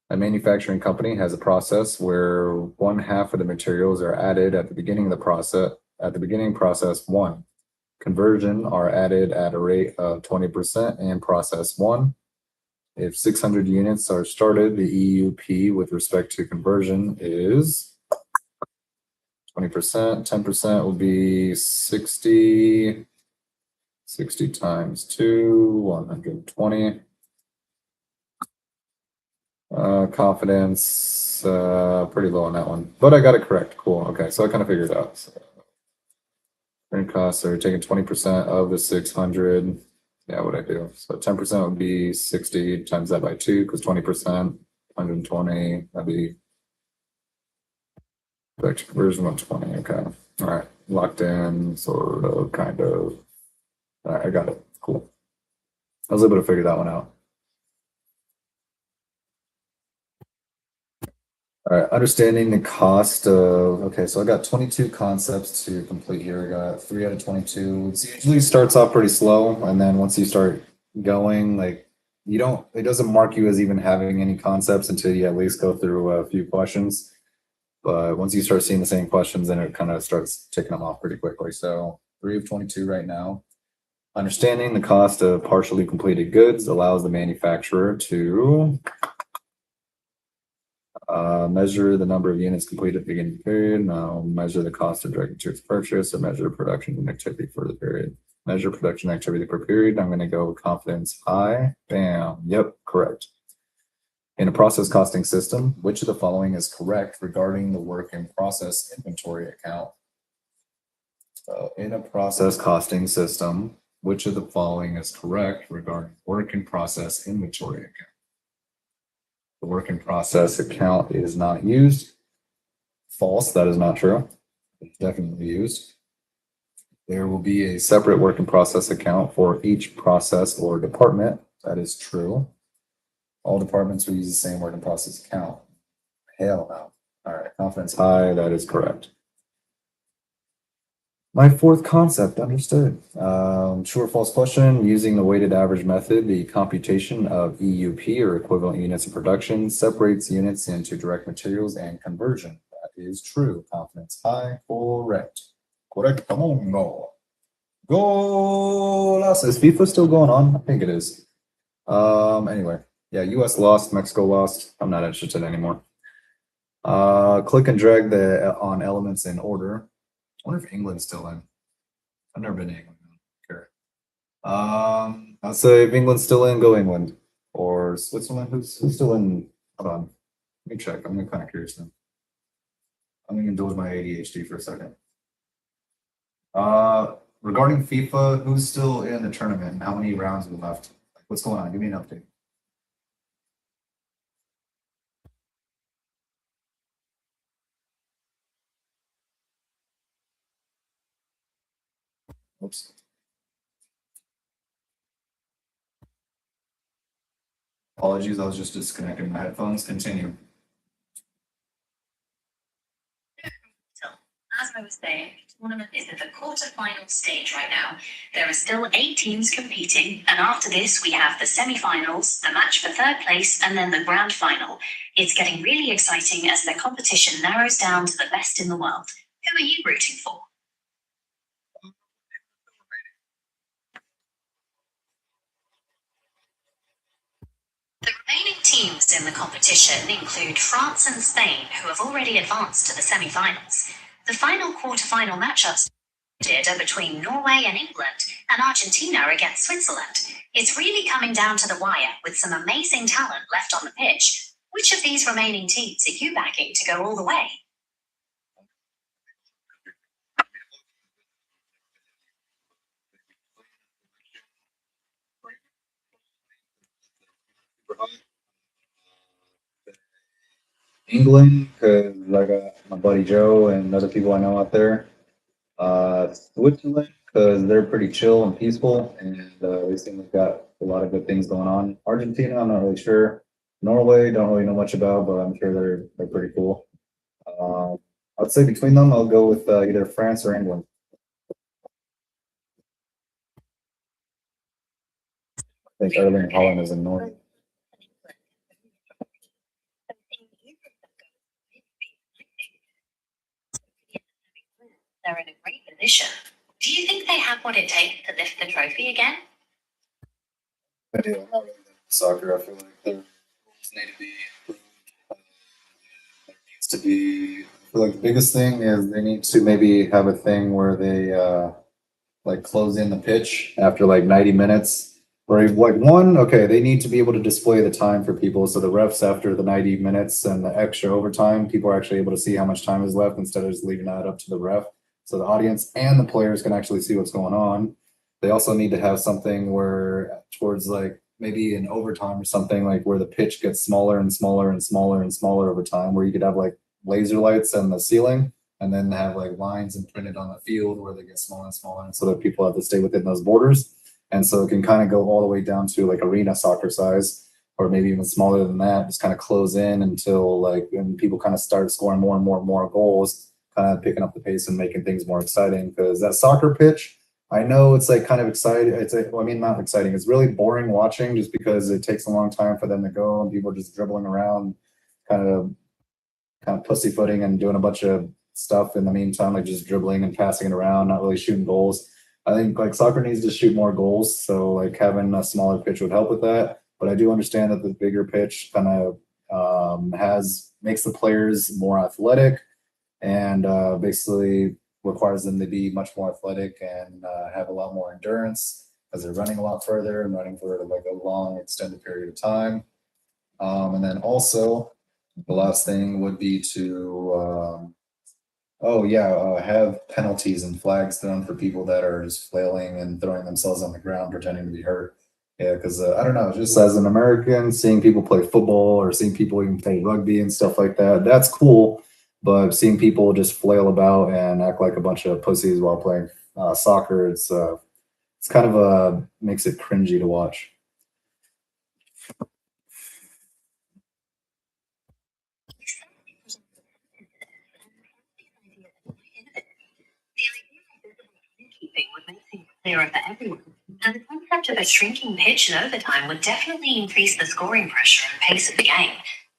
A: A manufacturing company has a process where 1/2 of the materials are added at the beginning of the process. At the beginning, process 1. Conversion are added at a rate of 20% in process 1. If 600 units are started, the EUP with respect to conversion is 20%. 10% will be 60. 60 times 2, 120. Confidence, pretty low on that one, but I got it correct. Cool. Okay, so I kind of figured it out. So, current costs are taking 20% of the 600. Yeah, what I do? So 10% would be 60 times that by 2, because 20%, 120. That'd be back to conversion 120. Okay. All right. Locked in, sort of, kind of. All right, I got it. Cool. I was able to figure that one out. All right, understanding the cost of, okay, so I got 22 concepts to complete here. I got 3 out of 22. It usually starts off pretty slow, and then once you start going, like, it doesn't mark you as even having any concepts until you at least go through a few questions. But once you start seeing the same questions, then it kind of starts ticking them off pretty quickly. So 3 of 22 right now. Understanding the cost of partially completed goods allows the manufacturer to measure the number of units completed at the beginning of the period. Now measure the cost of direct materials purchase, or measure production activity for the period. Measure production activity per period. I'm going to go with confidence high. Bam. Yep, correct. In a process costing system, which of the following is correct regarding the work in process inventory account? So in a process costing system, which of the following is correct regarding work in process inventory account? The work in process account is not used. False, that is not true. It's definitely used. There will be a separate work in process account for each process or department. That is true. All departments will use the same work in process account. Hell no. All right, confidence high, that is correct. My fourth concept, understood. True or false question, using the weighted average method, the computation of EUP or equivalent units of production separates units into direct materials and conversion. That is true. Confidence high, correct. Correct, come on, no. Goal! Is FIFA still going on? I think it is. Anyway, yeah, US lost, Mexico lost. I'm not interested anymore. Click and drag on elements in order. I wonder if England's still in. I've never been to England. I don't care. I'll say if England's still in, go England. Or Switzerland. Who's still in? Hold on. Let me check. I'm kind of curious now. I'm gonna indulge my ADHD for a second. Regarding FIFA, who's still in the tournament and how many rounds are left? What's going on? Give me an update. Oops. Apologies, I was just disconnecting my headphones. Continue.
C: So, as I was saying, the tournament is at the quarterfinal stage right now. There are still 8 teams competing, and after this, we have the semi-finals, the match for third place, and then the grand final. It's getting really exciting as the competition narrows down to the best in the world. Who are you rooting for? The remaining teams in the competition include France and Spain, who have already advanced to the semi-finals. The final quarter-final matchups are between Norway and England, and Argentina against Switzerland. It's really coming down to the wire, with some amazing talent left on the pitch. Which of these remaining teams are you backing to go all the way?
A: England, because I got my buddy Joe and other people I know out there. Switzerland, because they're pretty chill and peaceful, and they seem to have got a lot of good things going on. Argentina, I'm not really sure. Norway, don't really know much about, but I'm sure they're pretty cool. I'd say between them, I'll go with either France or England. I think Erling Haaland is in Norway.
C: They're in a great position. Do you think they have what it takes to lift the trophy again?
A: I do. I'm not really into soccer. I feel like their rules need to be improved. There needs to be. I feel like the biggest thing is they need to maybe have a thing where they like close in the pitch after like 90 minutes. Or like one, okay, they need to be able to display the time for people. So the refs after the 90 minutes and the extra overtime, people are actually able to see how much time is left instead of just leaving that up to the ref. So the audience and the players can actually see what's going on. They also need to have something where towards like maybe an overtime or something like where the pitch gets smaller and smaller and smaller and smaller over time, where you could have like laser lights on the ceiling and then have like lines imprinted on the field where they get smaller and smaller, and so that people have to stay within those borders. And so it can kind of go all the way down to like arena soccer size, or maybe even smaller than that, just kind of close in until like when people kind of start scoring more and more and more goals, kind of picking up the pace and making things more exciting. Because that soccer pitch, I know it's like kind of exciting. It's like, well, I mean, not exciting. It's really boring watching just because it takes a long time for them to go and people are just dribbling around, kind of pussyfooting and doing a bunch of stuff in the meantime, like just dribbling and passing it around, not really shooting goals. I think like soccer needs to shoot more goals, so like having a smaller pitch would help with that. But I do understand that the bigger pitch kind of makes the players more athletic and basically requires them to be much more athletic and have a lot more endurance because they're running a lot further and running for like a long extended period of time. And then also the last thing would be to have penalties and flags thrown for people that are just flailing and throwing themselves on the ground pretending to be hurt. Yeah, because I don't know, just as an American, seeing people play football or seeing people even play rugby and stuff like that, that's cool. But seeing people just flail about and act like a bunch of pussies while playing soccer, it's kind of makes it cringy to watch.
C: clearer for everyone. And the concept of a shrinking pitch in overtime would definitely increase the scoring pressure and pace of the game.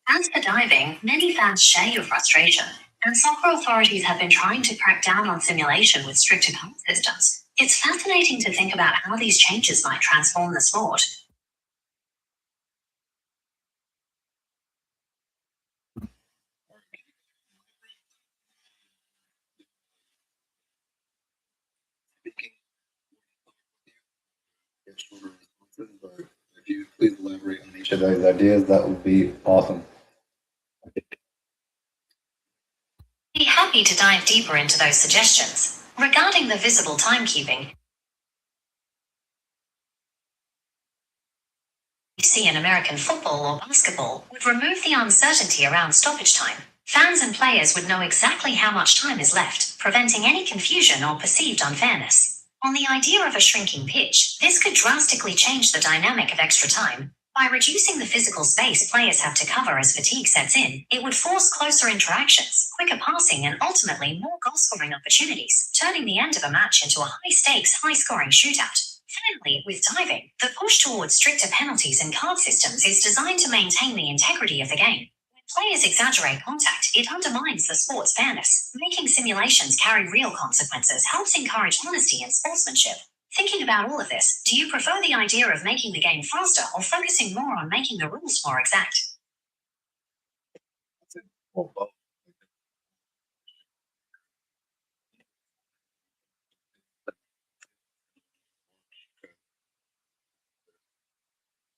C: As for diving, many fans share your frustration, and soccer authorities have been trying to crack down on simulation with stricter card systems. It's fascinating to think about how these changes might transform the sport.
A: If you please elaborate on each of those ideas, that would be awesome.
C: Be happy to dive deeper into those suggestions. Regarding the visible timekeeping you see in American football or basketball would remove the uncertainty around stoppage time. Fans and players would know exactly how much time is left, preventing any confusion or perceived unfairness. On the idea of a shrinking pitch, this could drastically change the dynamic of extra time. By reducing the physical space players have to cover as fatigue sets in, it would force closer interactions, quicker passing, and ultimately more goal-scoring opportunities, turning the end of a match into a high-stakes, high-scoring shootout. Finally, with diving, the push towards stricter penalties and card systems is designed to maintain the integrity of the game. When players exaggerate contact, it undermines the sport's fairness. Making simulations carry real consequences helps encourage honesty and sportsmanship. Thinking about all of this, do you prefer the idea of making the game faster or focusing more on making the rules more exact?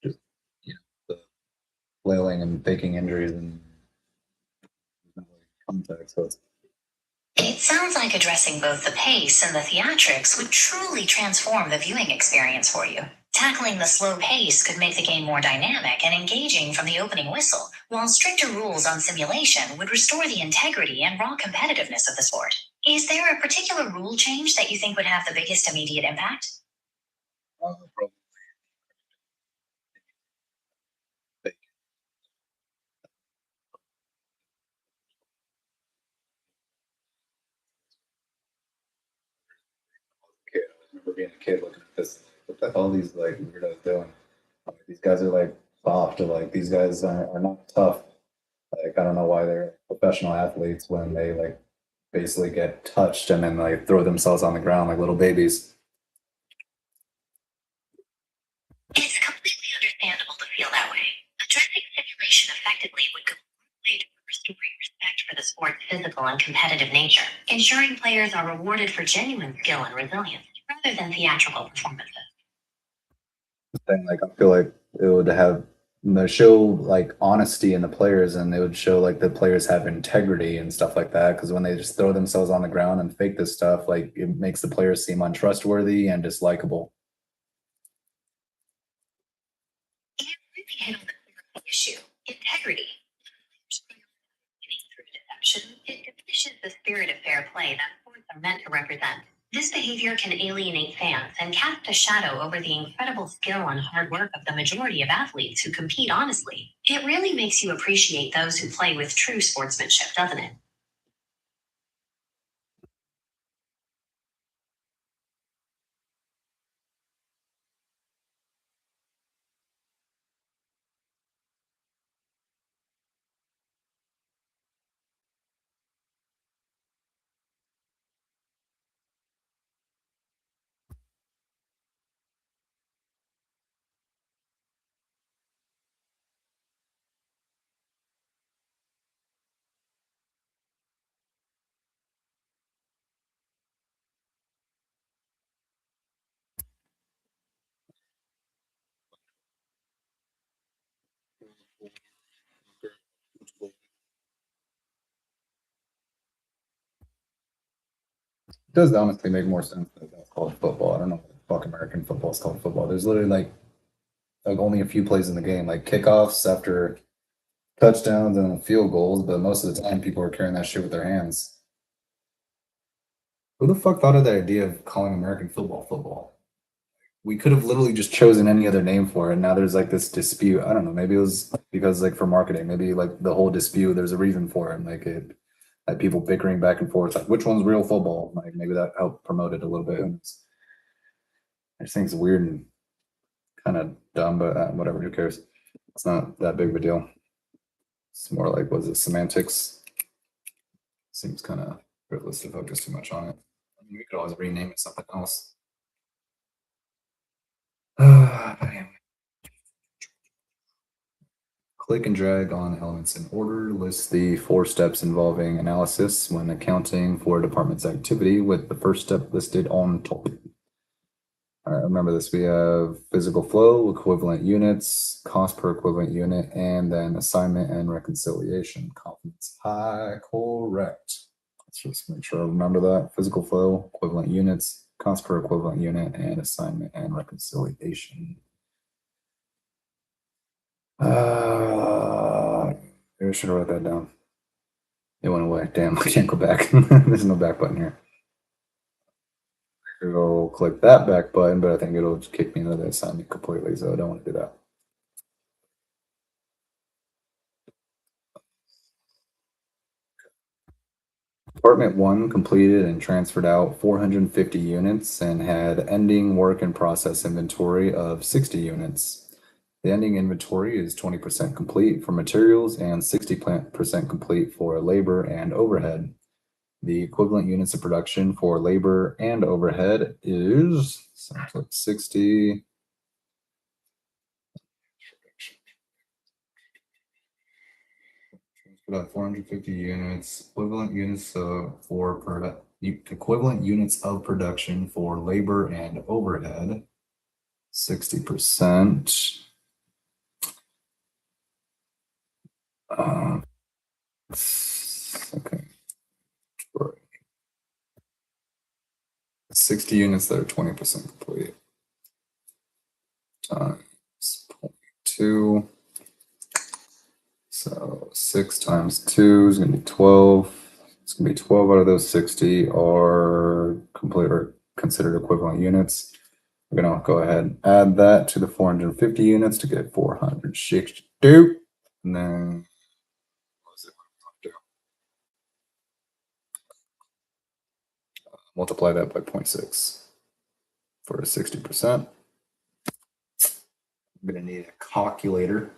A: Just, the flailing and faking injuries and contact. So
C: It sounds like addressing both the pace and the theatrics would truly transform the viewing experience for you. Tackling the slow pace could make the game more dynamic and engaging from the opening whistle, while stricter rules on simulation would restore the integrity and raw competitiveness of the sport. Is there a particular rule change that you think would have the biggest immediate impact?
A: probably fake. Kid, I remember being a kid looking at this. What the hell are these like weirdos doing? Like, these guys are like soft, or like these guys are not tough. Like I don't know why they're professional athletes when they like basically get touched and then like throw themselves on the ground like little babies.
C: It's completely understandable to feel that way. Addressing simulation effectively would go a long way toward restoring respect for the sport's physical and competitive nature, ensuring players are rewarded for genuine skill and resilience rather than theatrical performances.
A: Thing like I feel like it would have show like honesty in the players, and it would show like the players have integrity and stuff like that, because when they just throw themselves on the ground and fake this stuff, like it makes the players seem untrustworthy and dislikable.
C: You really hit on the core of the issue: integrity. Through deception, it diminishes the spirit of fair play that sports are meant to represent. This behavior can alienate fans and cast a shadow over the incredible skill and hard work of the majority of athletes who compete honestly. It really makes you appreciate those who play with true sportsmanship, doesn't it?
A: It does honestly make more sense that that's called football. I don't know what the fuck American football is called football. There's literally like only a few plays in the game, like kickoffs after touchdowns and field goals, but most of the time people are carrying that shit with their hands. Who the fuck thought of the idea of calling American football football? We could have literally just chosen any other name for it. Now there's like this dispute. I don't know. Maybe it was because like for marketing, maybe like the whole dispute, there's a reason for it. Like it had people bickering back and forth, like which one's real football? Like maybe that helped promote it a little bit. I just think it's weird and kind of dumb, but whatever, who cares? It's not that big of a deal. It's more like, was it semantics? Seems kind of frivolous to focus too much on it. I mean, we could always rename it something else. Anyway. Click and drag on elements in order. List the 4 steps involving analysis when accounting for a department's activity, with the first step listed on top. All right, remember this. We have physical flow, equivalent units, cost per equivalent unit, and then assignment and reconciliation. Confidence high, correct. Let's just make sure I remember that. Physical flow, equivalent units, cost per equivalent unit, and assignment and reconciliation. Maybe I should write that down. It went away. Damn, I can't go back. There's no back button here. Go click that back button, but I think it'll just kick me into the assignment completely, so I don't want to do that. Department 1 completed and transferred out 450 units and had ending work in process inventory of 60 units. The ending inventory is 20% complete for materials and 60% complete for labor and overhead. The equivalent units of production for labor and overhead is 60. 450 units, equivalent units of production for labor and overhead, 60%. Okay. 60 units that are 20% complete. Times 0.2. So 6 times 2 is going to be 12. It's going to be 12 out of those 60 are complete or considered equivalent units. We're going to go ahead and add that to the 450 units to get 462. And then multiply that by 0.6 for 60%. I'm going to need a calculator.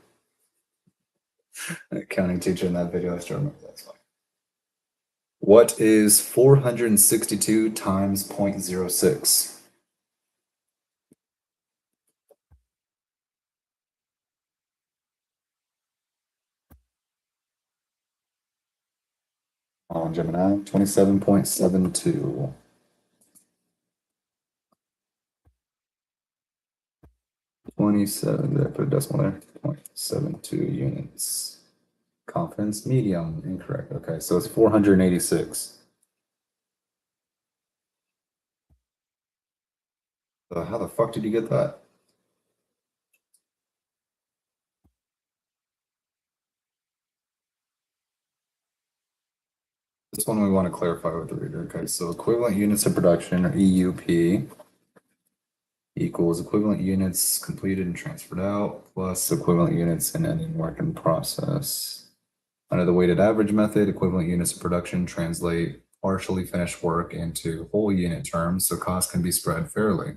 A: An accounting teacher in that video, I still remember that. What is 462 times 0.06? On Gemini, 27.72. 27, did I put a decimal there? 0.72 units. Confidence medium, incorrect. Okay, so it's 486. How the fuck did you get that? This one we want to clarify with the reader. Okay, so equivalent units of production, or EUP, equals equivalent units completed and transferred out plus equivalent units in ending work in process. Under the weighted average method, equivalent units of production translate partially finished work into whole unit terms, so costs can be spread fairly.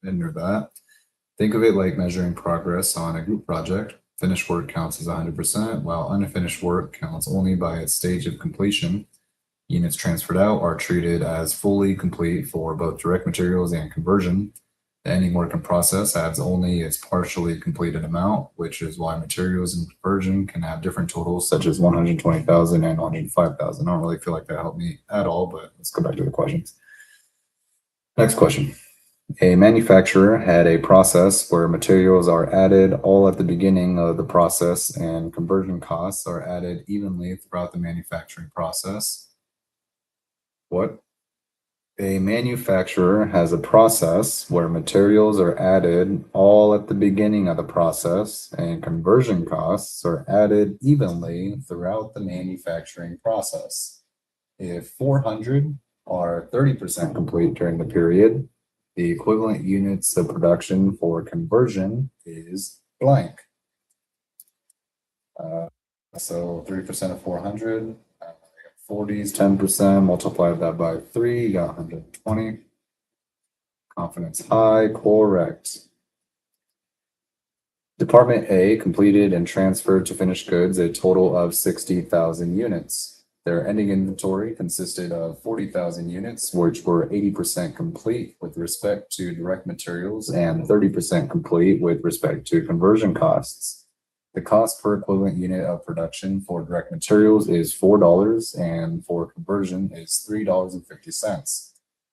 A: Under that, think of it like measuring progress on a group project. Finished work counts as 100%, while unfinished work counts only by its stage of completion. Units transferred out are treated as fully complete for both direct materials and conversion. The ending work in process adds only its partially completed amount, which is why materials and conversion can have different totals, such as 120,000 and 105,000. I don't really feel like that helped me at all, but let's go back to the questions. Next question. A manufacturer had a process where materials are added all at the beginning of the process and conversion costs are added evenly throughout the manufacturing process. What? A manufacturer has a process where materials are added all at the beginning of the process and conversion costs are added evenly throughout the manufacturing process. If 400 are 30% complete during the period, the equivalent units of production for conversion is blank. So 3% of 400. 40 is 10%, multiply that by 3, you got 120. Confidence high, correct. Department A completed and transferred to finished goods a total of 60,000 units. Their ending inventory consisted of 40,000 units, which were 80% complete with respect to direct materials and 30% complete with respect to conversion costs. The cost per equivalent unit of production for direct materials is $4 and for conversion is $3.50.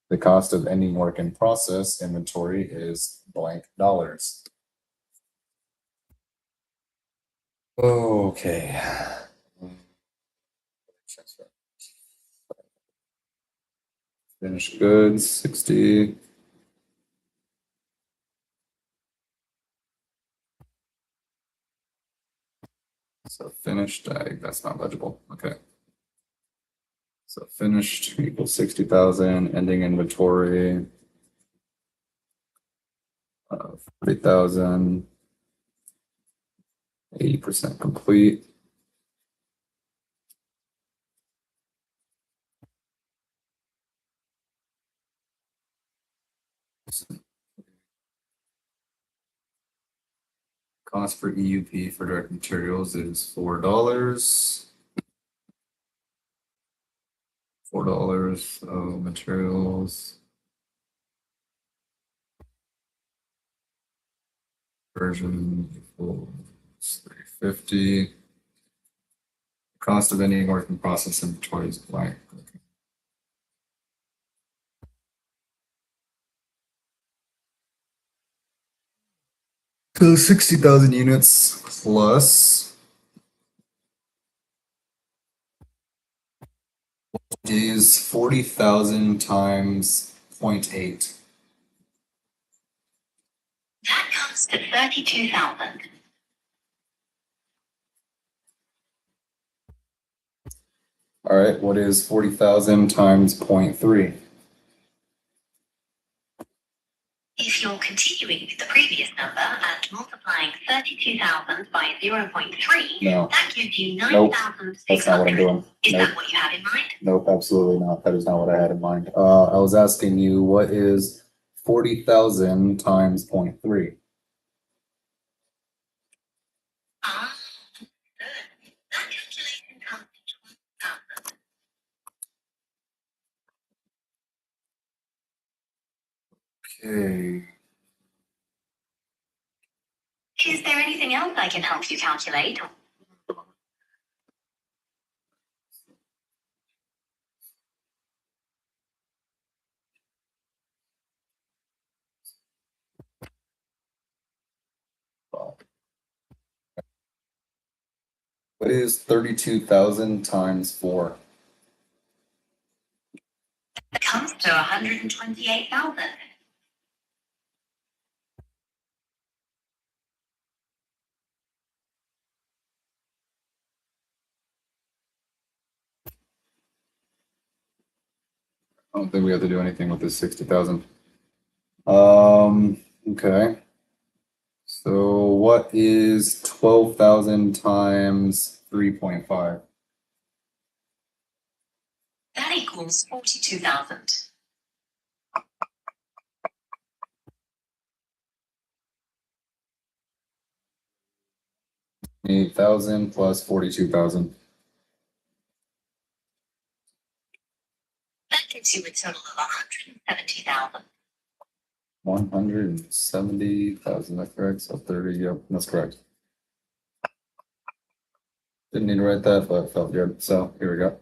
A: The cost of ending work in process inventory is blank dollars. Okay. Finished goods, 60. So finished, that's not legible. Okay. So finished equals 60,000, ending inventory of 40,000, 80% complete. Cost for EUP for direct materials is $4. $4 of materials. Conversion equals $3.50. Cost of ending work in process inventory is blank. Okay. So 60,000 units plus is 40,000 times 0.8.
C: That comes to 32,000.
A: All right, what is 40,000 times 0.3?
C: If you're continuing with the previous number and multiplying 32,000 by 0.3,
A: No.
C: that gives you
A: Nope.
C: 9,600.
A: That's not what I'm doing.
C: Is
A: Nope.
C: that what you have in mind?
A: Nope, absolutely not. That is not what I had in mind. I was asking you, what is 40,000 times 0.3?
C: Ah, good. That calculation comes to 12,000.
A: Okay.
C: Is there anything else I can help you calculate?
A: What is 32,000 times 4?
C: It comes to 128,000.
A: I don't think we have to do anything with this 60,000. Okay. So what is 12,000 times 3.5?
C: That equals 42,000.
A: $8,000 plus 42,000.
C: That gives you a total of 170,000.
A: 170,000, that's correct. So 30, yep, that's correct. Didn't need to write that, but felt good. So here we go.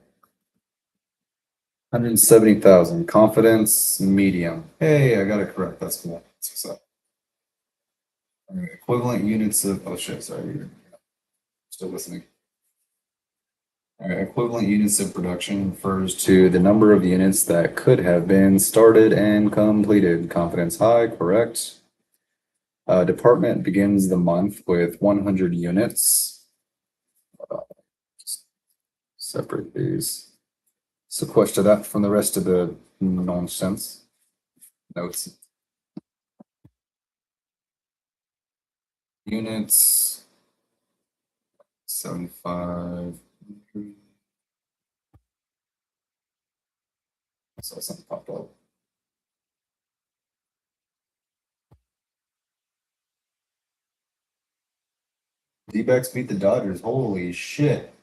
A: 170,000. Confidence medium. Hey, I got it correct. That's cool. That's what's up. All right, equivalent units of, oh shit, sorry. You're still listening. All right, equivalent units of production refers to the number of units that could have been started and completed. Confidence high, correct. Department begins the month with 100 units. Just separate these. Sequester that from the rest of the nonsense. Notes. Units. 75. So something popped up. D-backs beat the Dodgers. Holy shit.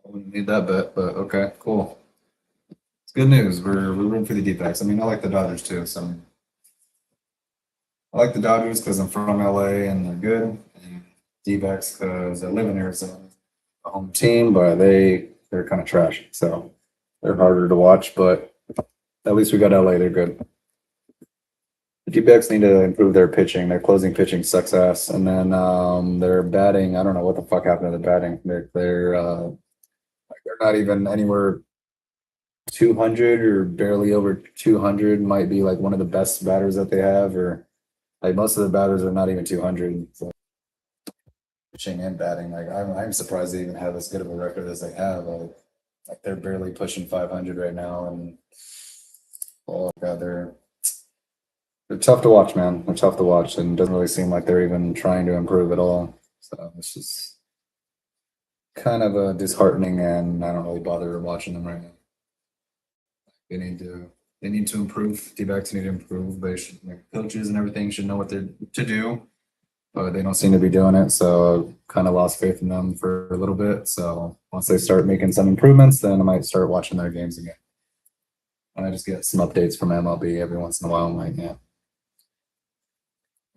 A: I wouldn't need that bet, but okay, cool. It's good news. We're rooting for the D-backs. I mean, I like the Dodgers too. So I like the Dodgers because I'm from LA and they're good. And D-backs because I live in Arizona. A home team, but they're kind of trash. So they're harder to watch, but at least we got LA. They're good. The D-backs need to improve their pitching. Their closing pitching sucks ass, and then their batting. I don't know what the fuck happened to the batting. They're not even anywhere 200 or barely over 200. Might be like one of the best batters that they have, or like most of the batters are not even 200. So pitching and batting, like I'm surprised they even have as good of a record as they have. Like they're barely pushing 500 right now, and oh god, they're tough to watch, man. They're tough to watch, and it doesn't really seem like they're even trying to improve at all. So it's just kind of disheartening, and I don't really bother watching them right now. They need to improve. D-backs need to improve. They should, like, coaches and everything should know what they're to do, but they don't seem to be doing it. So kind of lost faith in them for a little bit. So once they start making some improvements, then I might start watching their games again. And I just get some updates from MLB every once in a while. I'm like, yeah.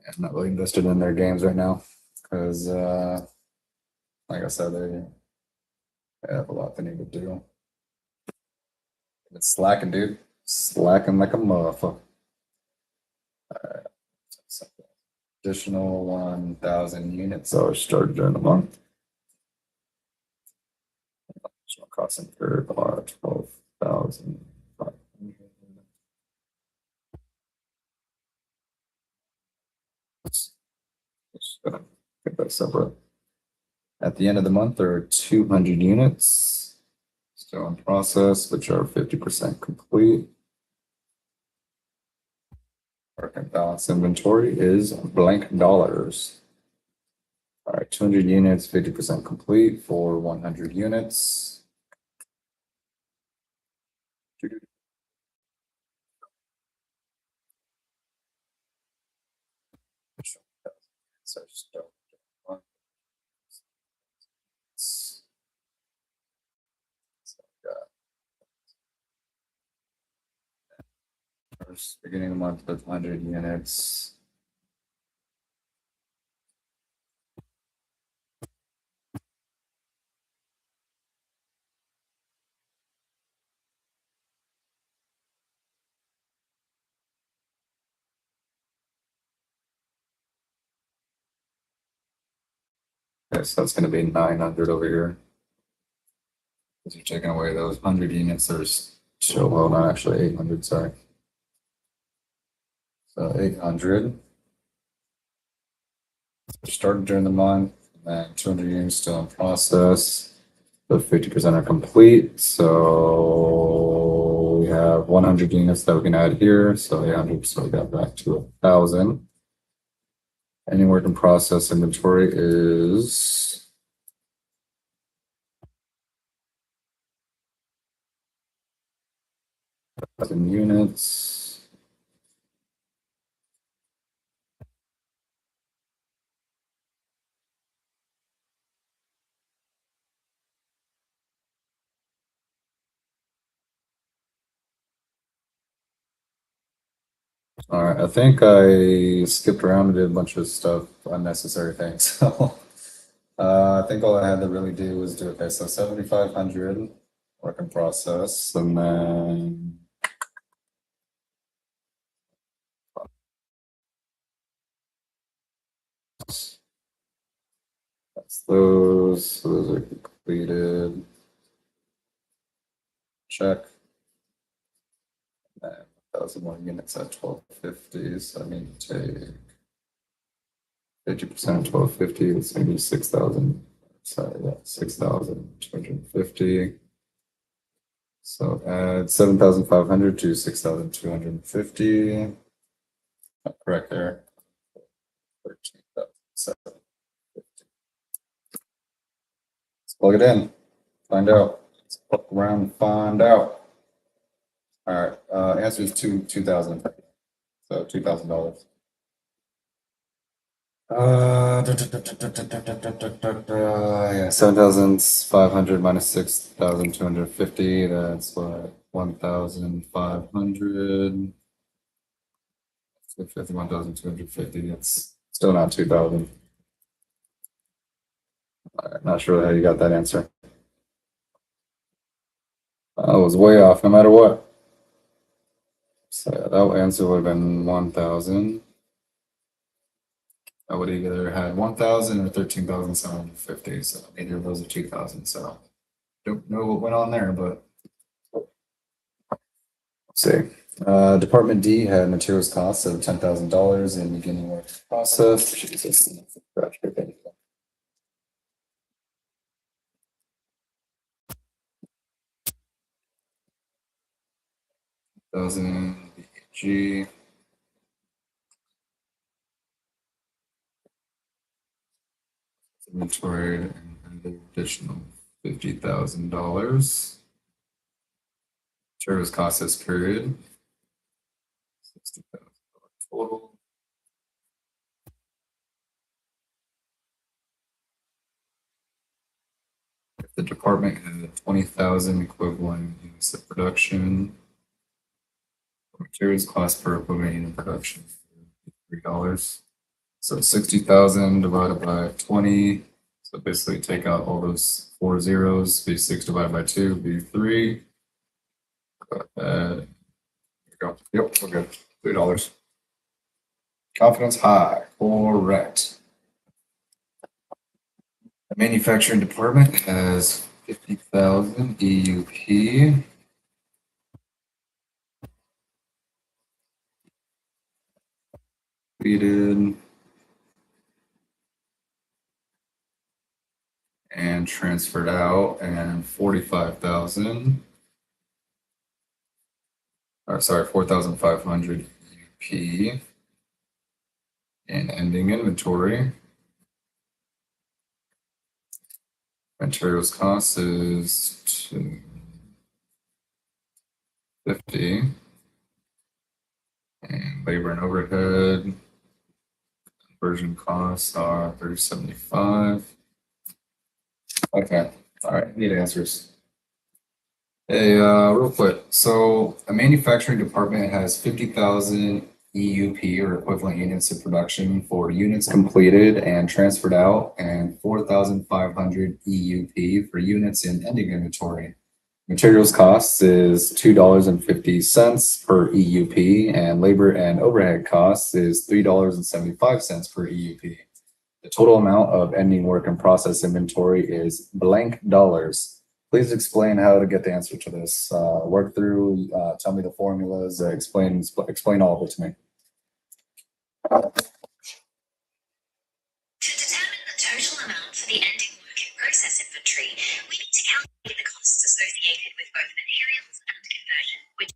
A: I'm not really invested in their games right now because, like I said, they have a lot they need to do. It's slacking, dude. Slacking like a motherfucker. Alright. Additional 1,000 units are started during the month. Additional costs incurred are 12,500. Let's get that separate. At the end of the month, there are 200 units still in process, which are 50% complete. Our balance inventory is blank dollars. All right, 200 units, 50% complete for 100 units. First, beginning of the month with 100 units. Okay, so that's going to be 900 over here. Because you're taking away those 100 units. There's still, well, not actually 800, sorry. So 800. Started during the month, and 200 units still in process. The 50% are complete. So we have 100 units that we can add here. So 800, so we got back to 1,000. Any work in process inventory is units. All right, I think I skipped around and did a bunch of stuff, unnecessary things. So I think all I had to really do was do, okay, so 7,500 work in process, and then that's those. So those are completed. Check. And 1,000 more units at 1,250. So I need to take 50% of 1,250. It's going to be 6,000. Sorry, yeah, 6,250. So add 7,500 to 6,250. Correct there. 13,750. Let's plug it in. Find out. Let's fuck around and find out. All right. Answer is 2,000. So $2,000. Yeah, 7,500 minus 6,250. That's what, 1,500. 51,250. It's still not 2,000. Not sure how you got that answer. I was way off, no matter what. So yeah, that answer would have been 1,000. I would either had 1,000 or 13,750. So neither of those are 2,000. So don't know what went on there, but let's see. Department D had materials costs of $10,000 in beginning work process. Jesus. Thousand G. Inventory and an additional $50,000. Service cost this period. $60,000 total. If the department had 20,000 equivalent units of production, materials cost per equivalent unit of production $3. So 60,000 divided by 20. So basically take out all those 4 zeros, be 6 divided by 2, be 3. There we go. Yep, we're good. $3. Confidence high, correct. The manufacturing department has 50,000 EUP. Completed and transferred out, and 45,000. Or sorry, 4,500 EUP in ending inventory. Materials cost is 250, and labor and overhead conversion costs are 375. Okay, all right, need answers. Hey, real quick. So a manufacturing department has 50,000 EUP or equivalent units of production for units completed and transferred out, and 4,500 EUP for units in ending inventory. Materials costs is $2.50 per EUP, and labor and overhead costs is $3.75 per EUP. The total amount of ending work in process inventory is blank dollars. Please explain how to get the answer to this. Work through, tell me the formulas, explain all of it to me.
C: To determine the total amount for the ending work in process inventory, we need to calculate the costs associated with both materials and conversion, which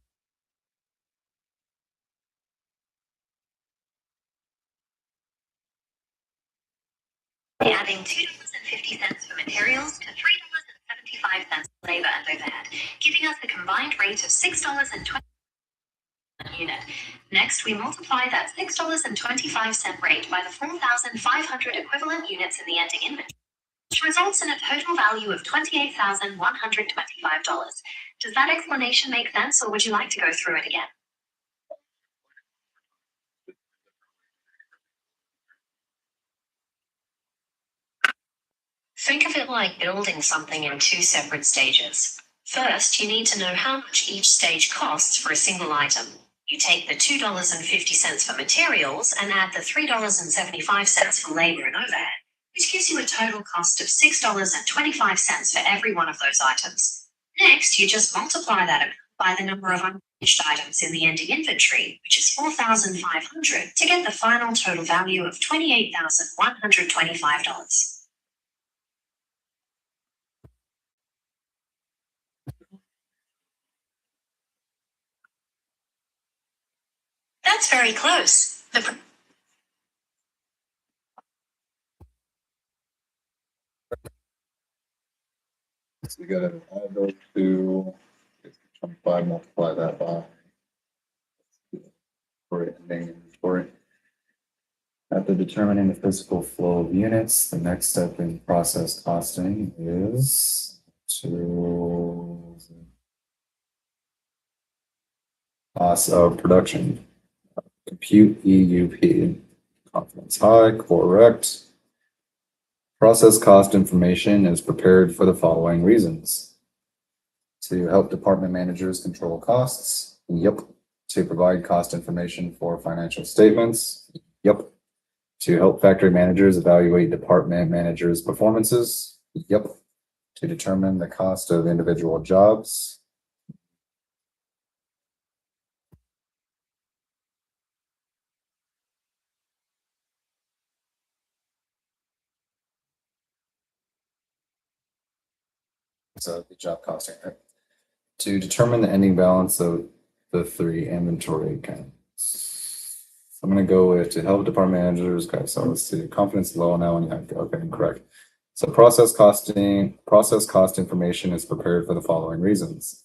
C: by adding $2.50 for materials to $3.75 for labor and overhead, giving us a combined rate of $6.20 per unit. Next, we multiply that $6.25 rate by the 4,500 equivalent units in the ending inventory, which results in a total value of $28,125. Does that explanation make sense, or would you like to go through it again? Think of it like building something in two separate stages. First, you need to know how much each stage costs for a single item. You take the $2.50 for materials and add the $3.75 for labor and overhead, which gives you a total cost of $6.25 for every one of those items. Next, you just multiply that amount by the number of unfinished items in the ending inventory, which is 4,500, to get the final total value of $28,125. That's very close.
A: So you gotta add those two, 25, multiply that by for ending inventory. After determining the physical flow of units, the next step in process costing is to cost of production. Compute EUP. Confidence high, correct. Process cost information is prepared for the following reasons. To help department managers control costs. Yep. To provide cost information for financial statements. Yep. To help factory managers evaluate department managers' performances. Yep. To determine the cost of individual jobs. So the job costing, right? To determine the ending balance of the three inventory accounts. I'm going to go with to help department managers. Okay, so let's see. Confidence low now, and you have okay, correct. So process cost information is prepared for the following reasons.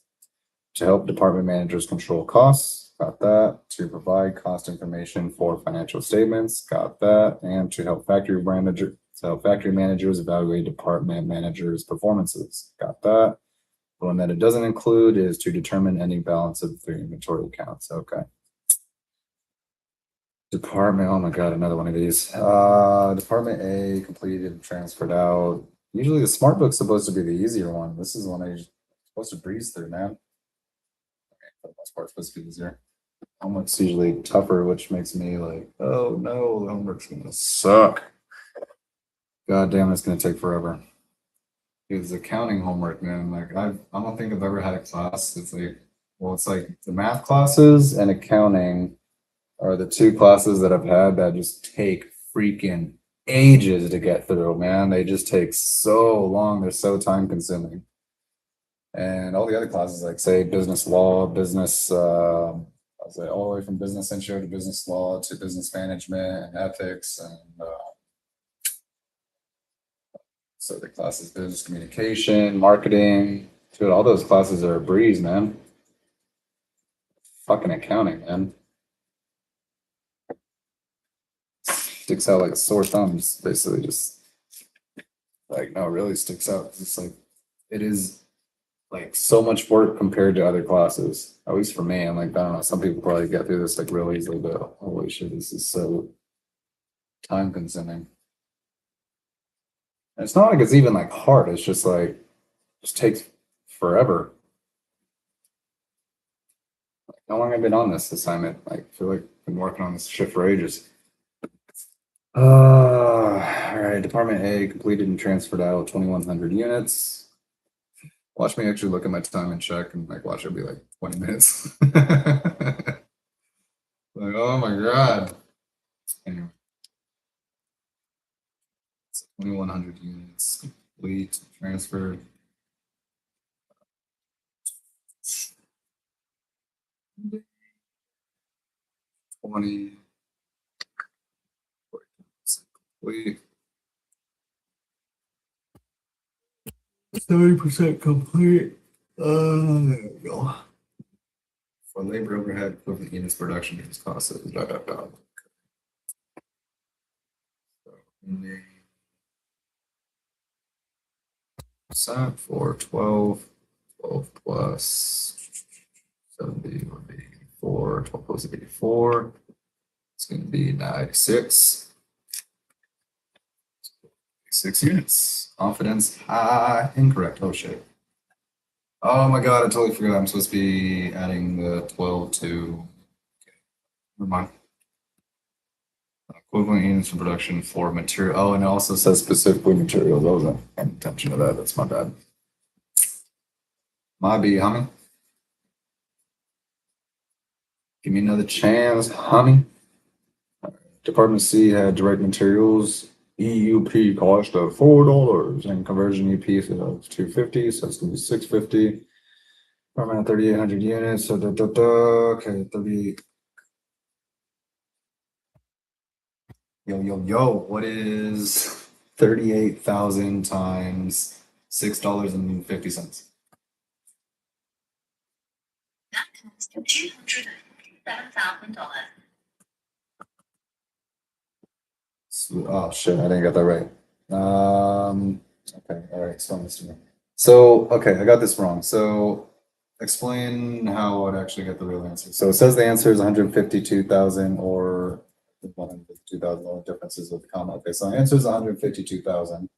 A: To help department managers control costs, got that. To provide cost information for financial statements, got that. And to help factory managers evaluate department managers' performances, got that. The one that it doesn't include is to determine ending balance of the three inventory accounts. Okay. Department, oh my God, another one of these. Department A completed and transferred out. Usually the Smartbook's supposed to be the easier one. This is one you're supposed to breeze through, man. Okay, for the most part, it's supposed to be easier. Homework's usually tougher, which makes me like, oh no, the homework's gonna suck. God damn, it's gonna take forever. It's accounting homework, man. Like I don't think I've ever had a class that's like, well, it's like the math classes and accounting are the two classes that I've had that just take freaking ages to get through, man. They just take so long. They're so time consuming. And all the other classes, like say business law, business, I was like all the way from business intro to business law to business management and ethics. And so the classes, business communication, marketing, dude, all those classes are a breeze, man. Fucking accounting, man. Sticks out like sore thumbs, basically. Just like, no, it really sticks out. It's like, it is like so much work compared to other classes. At least for me, I'm like, I don't know, some people probably get through this like real easily, but holy shit, this is so time consuming. And it's not like it's even like hard, it's just like, just takes forever. Like, how long have I been on this assignment? Like, I feel like I've been working on this shit for ages. All right, Department A completed and transferred out 2,100 units. Watch me actually look at my time and check, and like watch it be like 20 minutes. Like, oh my God. Anyway. So 2,100 units complete, transferred. Complete. 70% complete. There we go. For labor overhead, equivalent units production units cost of da da da. So for 12 plus 70 would be 4, 12 plus 84. It's going to be 96. 6 units. Confidence high. Incorrect. Oh shit. Oh my God, I totally forgot. I'm supposed to be adding the 12 to. Okay. Never mind. Equivalent units of production for material. Oh, and it also says specifically materials. I wasn't paying attention to that. That's my bad. My B, homie. Give me another chance, homie. Department C had direct materials EUP cost of $4 and conversion EP is $250, so it's gonna be $650. Around 3,800 units. So okay, 38. Yo, what is 38,000 times $6.50?
C: That comes to $247,000.
A: Oh shit, I didn't get that right. Okay, all right, so Mr. So, okay, I got this wrong. So explain how I'd actually get the real answer. So it says the answer is 152,000 or 152,000, only differences with the comma. Okay, so the answer is 152,000.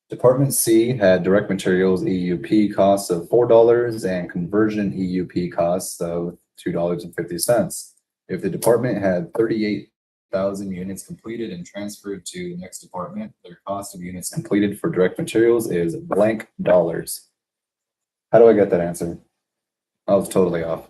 A: Department C had direct materials EUP costs of $4 and conversion EUP costs of $2.50. If the department had 38,000 units completed and transferred to the next department, their cost of units completed for direct materials is blank dollars. How do I get that answer? I was totally off.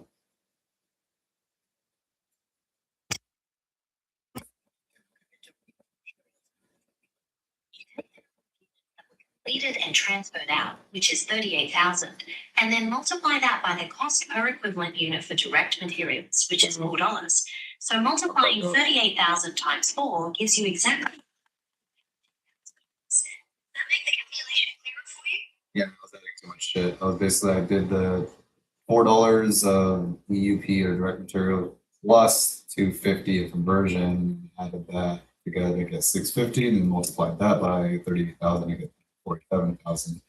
C: Completed and transferred out, which is 38,000, and then multiply that by the cost per equivalent unit for direct materials, which is $4. So multiplying 38,000 times 4 gives you exactly. Does that make the calculation clearer for you?
A: Yeah, I was adding too much shit. I was basically, I did the $4 of EUP or direct material plus 250 of conversion, added that together to get 650, and then multiplied that by 38,000 to get 47,000.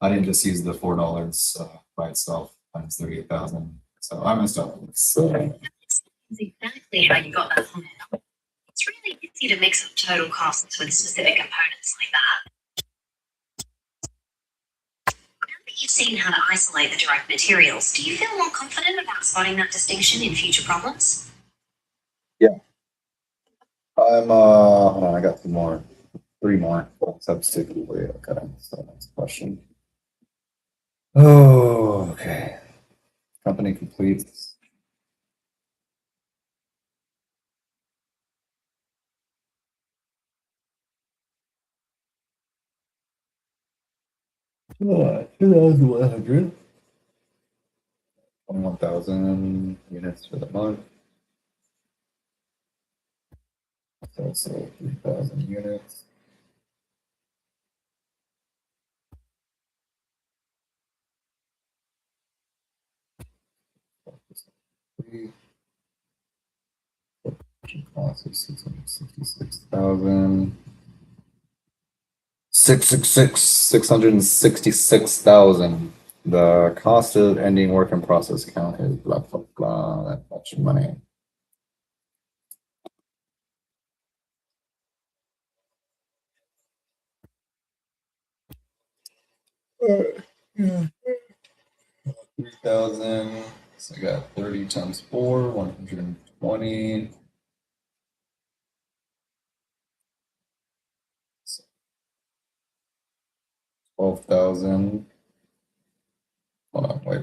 A: I didn't just use the $4 by itself times 38,000. So I messed up. So
C: That's exactly how you got that from there. It's really easy to mix up total costs with specific components like that. Now that you've seen how to isolate the direct materials, do you feel more confident about spotting that distinction in future problems?
A: I'm hold on, I got three more substitute. Okay, so next question. Oh, okay. Company completes. Oh, 2,100. 21,000 units for the month. So 3,000 units. Cost is 666,000. 666,000. The cost of ending work in process account is blah blah blah. That much money. Yeah. 3,000. So I got 30 times 4, 120. 12,000. Hold on, wait.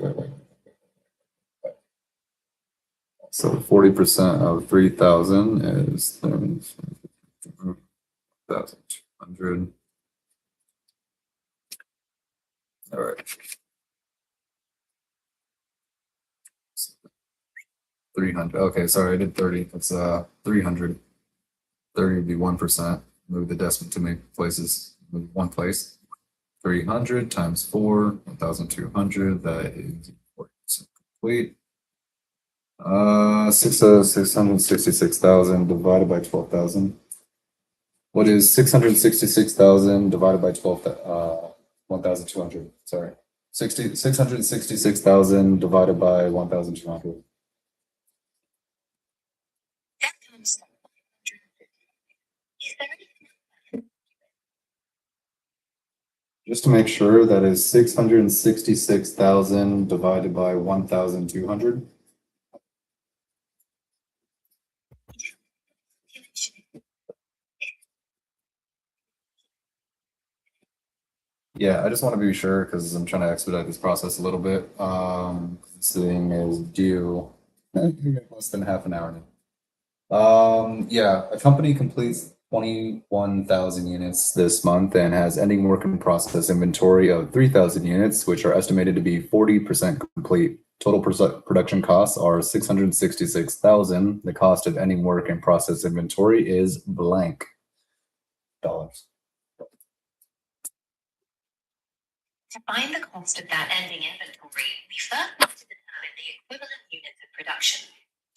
A: So 40% of 3,000 is 1,200. All right. 300. Okay, sorry, I did 30. That's 300. 30 would be 1%. Move the decimal too many places. Move one place. 300 times 4, 1,200. That is 40% complete. 666,000 divided by 12,000. What is 666,000 divided by 1,200? Sorry. 666,000 divided by 1,200.
C: That comes to 150.
A: Just to make sure, that is 666,000 divided by 1,200. Yeah, I just want to be sure because I'm trying to expedite this process a little bit. This thing is due less than half an hour now. Yeah, a company completes 21,000 units this month and has ending work in process inventory of 3,000 units, which are estimated to be 40% complete. Total production costs are 666,000. The cost of ending work in process inventory is blank dollars.
C: To find the cost of that ending inventory, we first have to determine the equivalent units of production.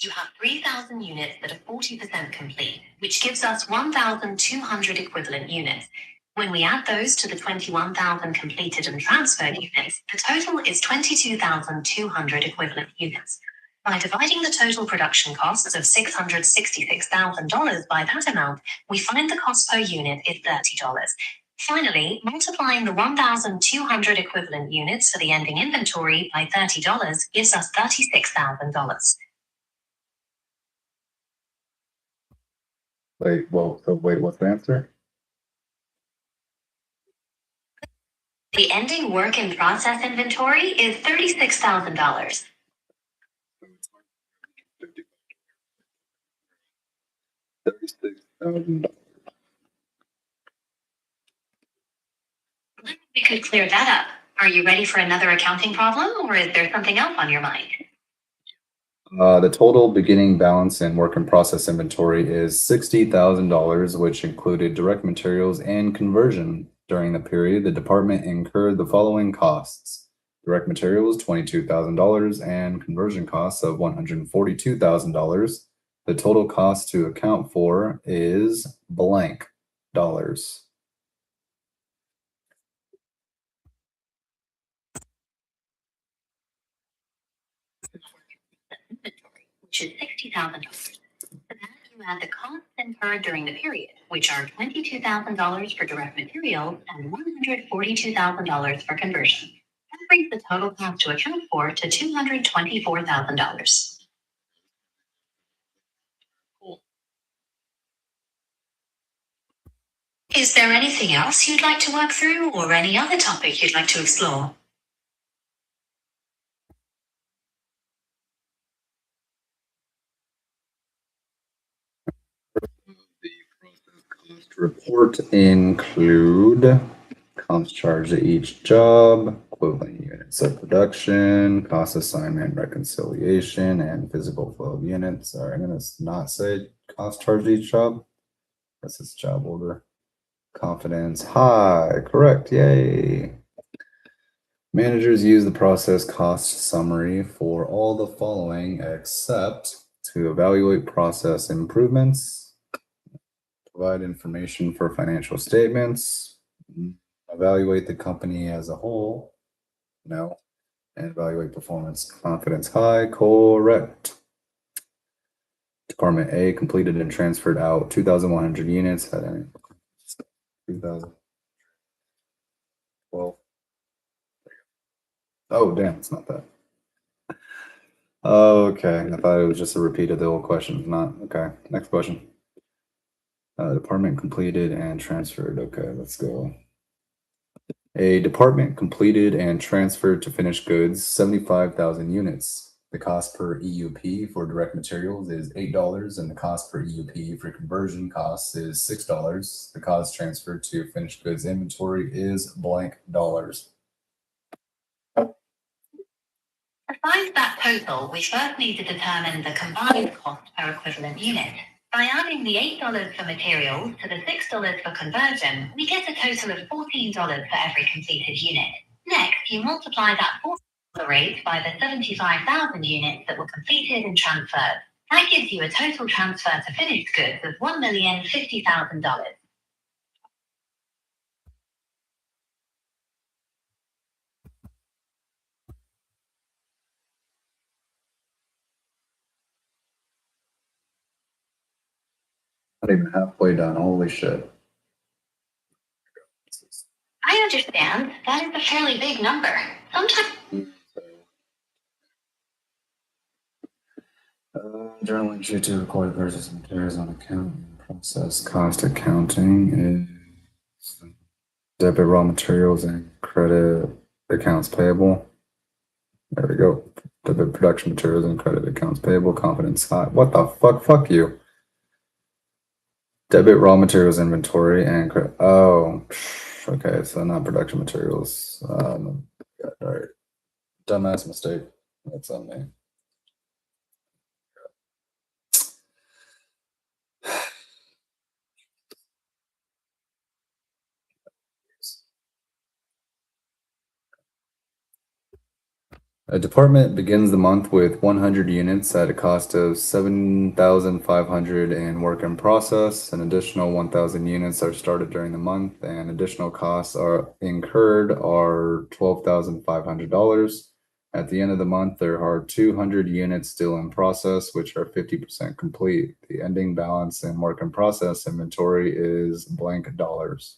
C: You have 3,000 units that are 40% complete, which gives us 1,200 equivalent units. When we add those to the 21,000 completed and transferred units, the total is 22,200 equivalent units. By dividing the total production costs of $666,000 by that amount, we find the cost per unit is $30. Finally, multiplying the 1,200 equivalent units for the ending inventory by $30 gives us $36,000.
A: Wait, what's the answer?
C: The ending work in process inventory is $36,000. We could clear that up. Are you ready for another accounting problem, or is there something else on your mind?
A: The total beginning balance in work in process inventory is $60,000, which included direct materials and conversion. During the period, the department incurred the following costs: direct materials, $22,000, and conversion costs of $142,000. The total cost to account for is blank dollars.
C: Which is $60,000. To that, you add the costs incurred during the period, which are $22,000 for direct materials and $142,000 for conversion. That brings the total cost to account for to $224,000. Is there anything else you'd like to work through, or any other topic you'd like to explore?
A: Report include cost charge to each job, equivalent units of production, cost assignment, reconciliation, and physical flow of units. All right, I'm gonna not say cost charge to each job. This is job order. Confidence high, correct, yay. Managers use the process cost summary for all the following except to evaluate process improvements, provide information for financial statements, evaluate the company as a whole, no, and evaluate performance. Confidence high, correct. Department A completed and transferred out 2,100 units. 2,000. Well, oh, damn, it's not that. Okay, I thought it was just a repeat of the old question. Not okay. Next question. Department completed and transferred. Okay, let's go. A department completed and transferred to finished goods 75,000 units. The cost per EUP for direct materials is $8, and the cost per EUP for conversion costs is $6. The cost transferred to finished goods inventory is blank dollars.
C: To find that total, we first need to determine the combined cost per equivalent unit. By adding the $8 for materials to the $6 for conversion, we get a total of $14 for every completed unit. Next, you multiply that $14 rate by the 75,000 units that were completed and transferred. That gives you a total transfer to finished goods of $1,050,000.
A: Not even halfway done. Holy shit.
C: I understand. That is a fairly big number. Sometimes.
A: Journal entry to record purchase materials on account process cost accounting is debit raw materials and credit accounts payable. There we go. Debit production materials and credit accounts payable. Confidence high. What the fuck? Fuck you. Debit raw materials inventory and credit. Oh, okay. So not production materials. All right. Dumbass mistake. That's on me. A department begins the month with 100 units at a cost of 7,500 in work in process. An additional 1,000 units are started during the month, and additional costs are incurred are $12,500. At the end of the month, there are 200 units still in process, which are 50% complete. The ending balance in work in process inventory is blank dollars.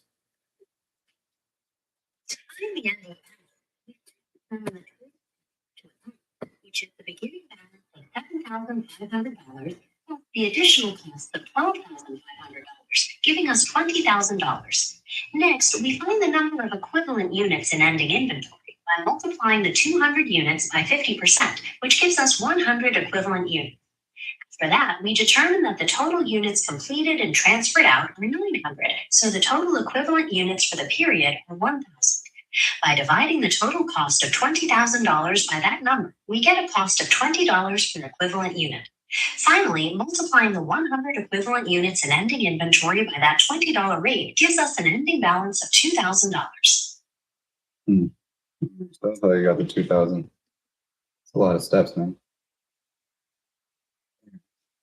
C: To find the ending balance, which is the beginning balance of $7,500, plus the additional cost of $12,500, giving us $20,000. Next, we find the number of equivalent units in ending inventory by multiplying the 200 units by 50%, which gives us 100 equivalent units. After that, we determine that the total units completed and transferred out are 900, so the total equivalent units for the period are 1,000. By dividing the total cost of $20,000 by that number, we get a cost of $20 per equivalent unit. Finally, multiplying the 100 equivalent units in ending inventory by that $20 rate gives us an ending balance of $2,000.
A: So that's how you got the 2,000. It's a lot of steps, man.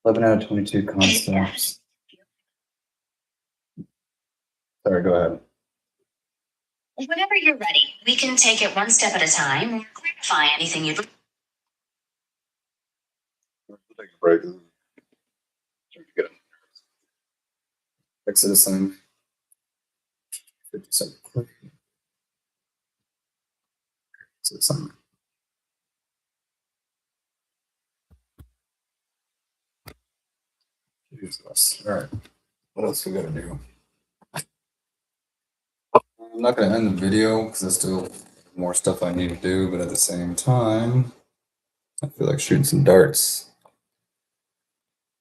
A: 11 out of 22 concepts. Sorry, go ahead.
C: Whenever you're ready, we can take it one step at a time or clarify anything you'd like.
A: Take a break. Exit assignment. 50 seconds. Exit assignment. Jesus. All right. What else we gotta do? I'm not gonna end the video because there's still more stuff I need to do, but at the same time, I feel like shooting some darts.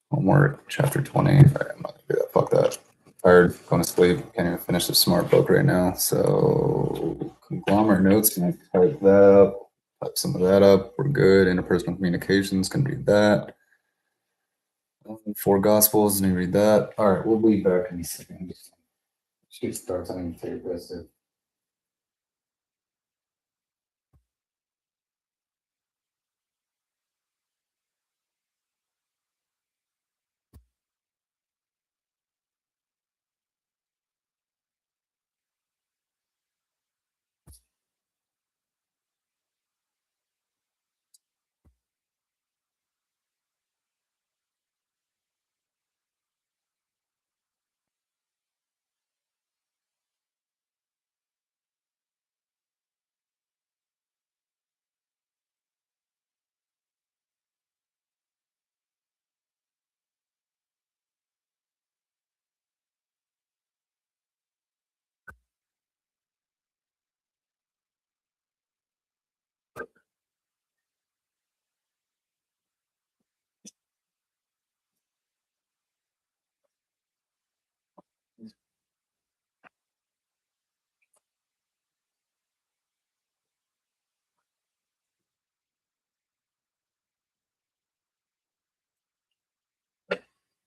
A: Homework, chapter 20. All right, I'm not gonna do that. Fuck that. Tired, going to sleep. Can't even finish the Smartbook right now. So, Conglomerate notes, can I type that up? Type some of that up. We're good. Interpersonal communications, can read that. 4 Gospels, can read that. All right, we'll be back in a second. Shoot starts. I need to take this.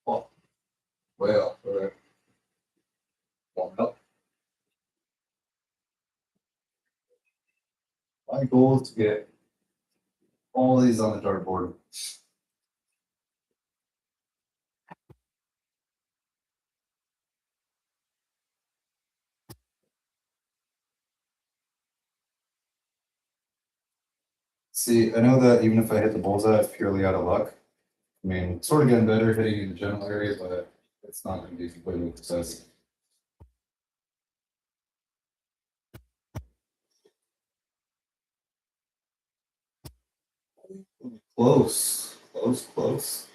A: Oh, well, all right. Warm up. My goal is to get all these on the dartboard. See, I know that even if I hit the bullseye, it's purely out of luck. I mean, sort of getting better hitting in the general area, but it's not going to be completely precise. Close, close, close.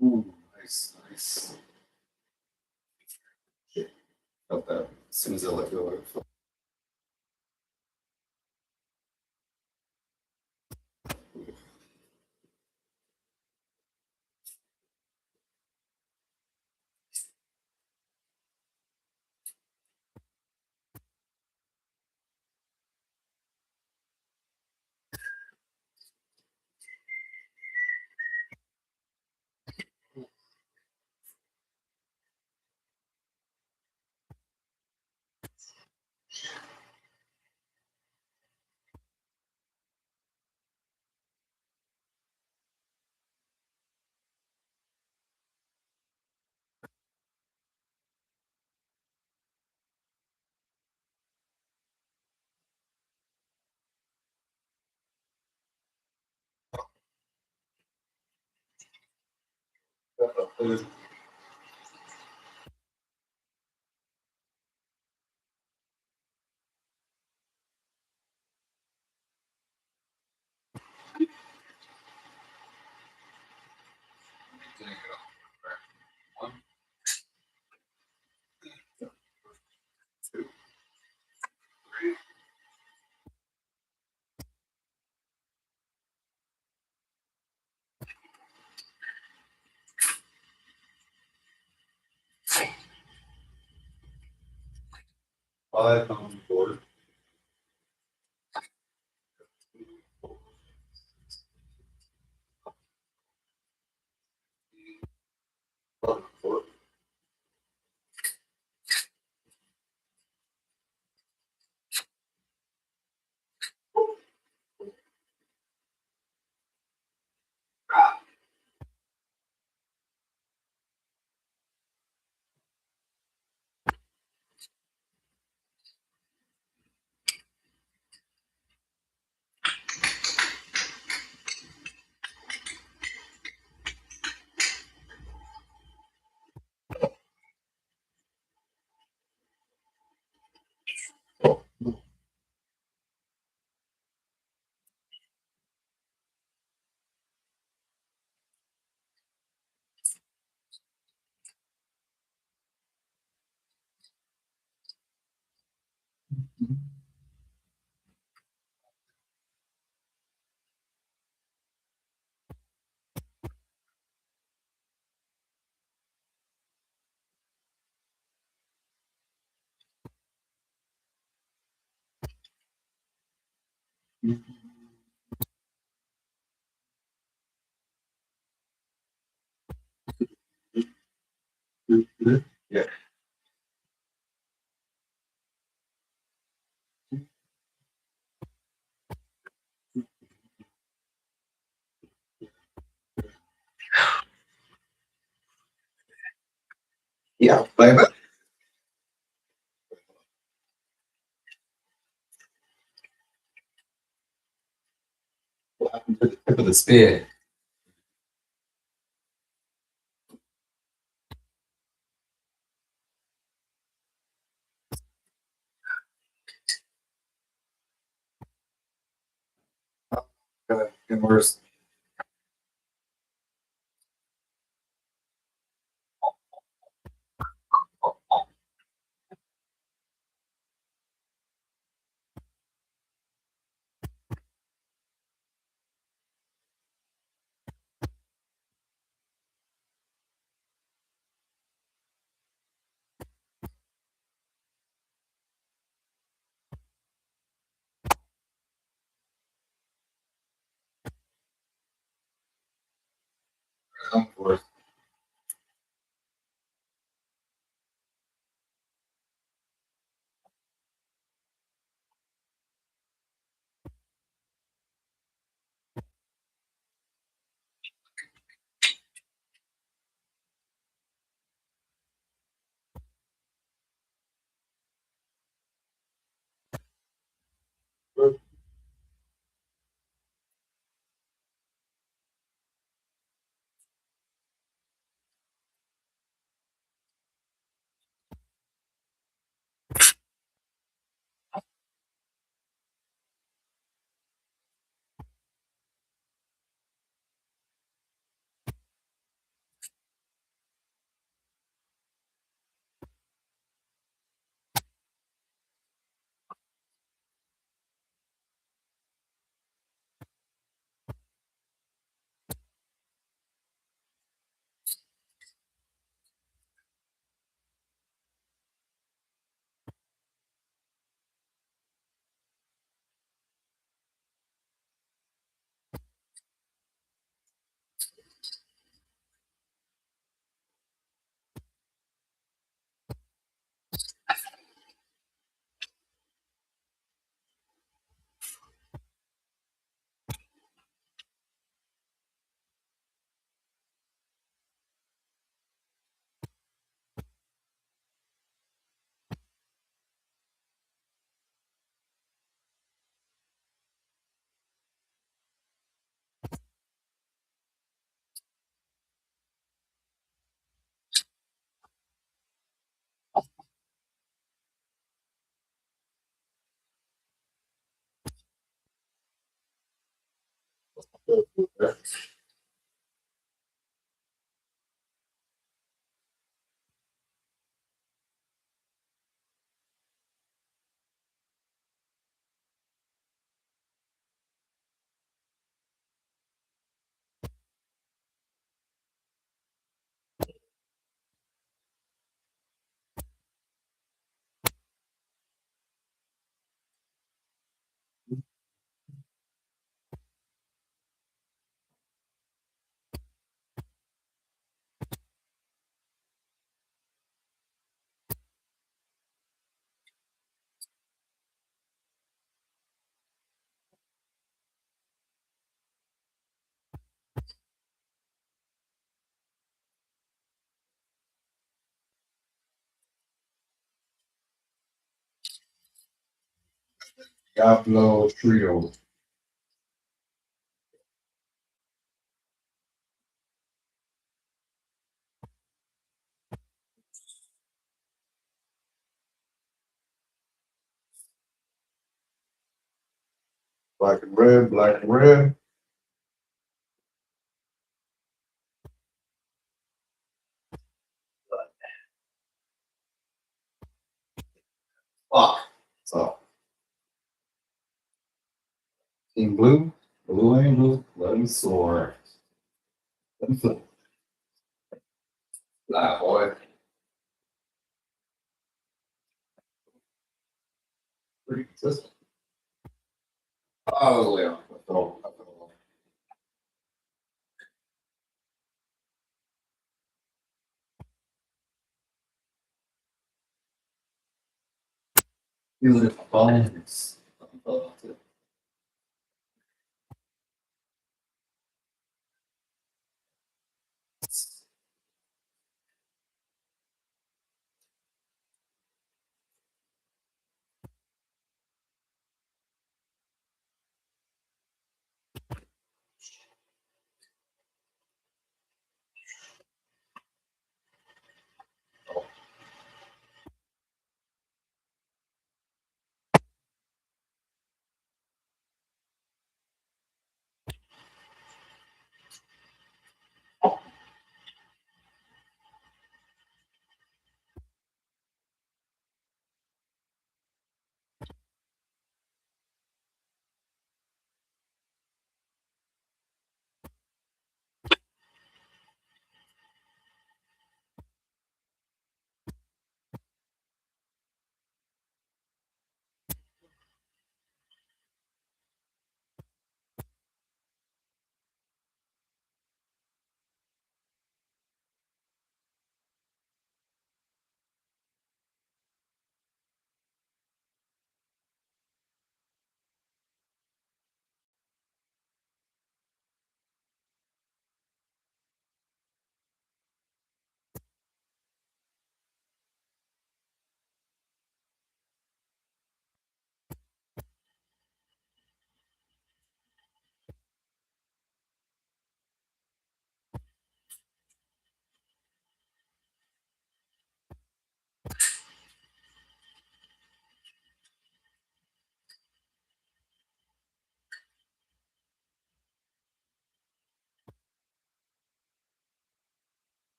A: Ooh, nice, nice. Felt that as soon as I let go of it. Five on the board. Yeah. Yeah. Bye. What happened to the tip of the spear? Getting worse. Worse. Diablo Trio. Black and red, black and red. Fuck. So, Team Blue, Blue Angels, let him soar. Let him fly. Fly, boy. Pretty consistent. Oh, yeah. Feel it bones.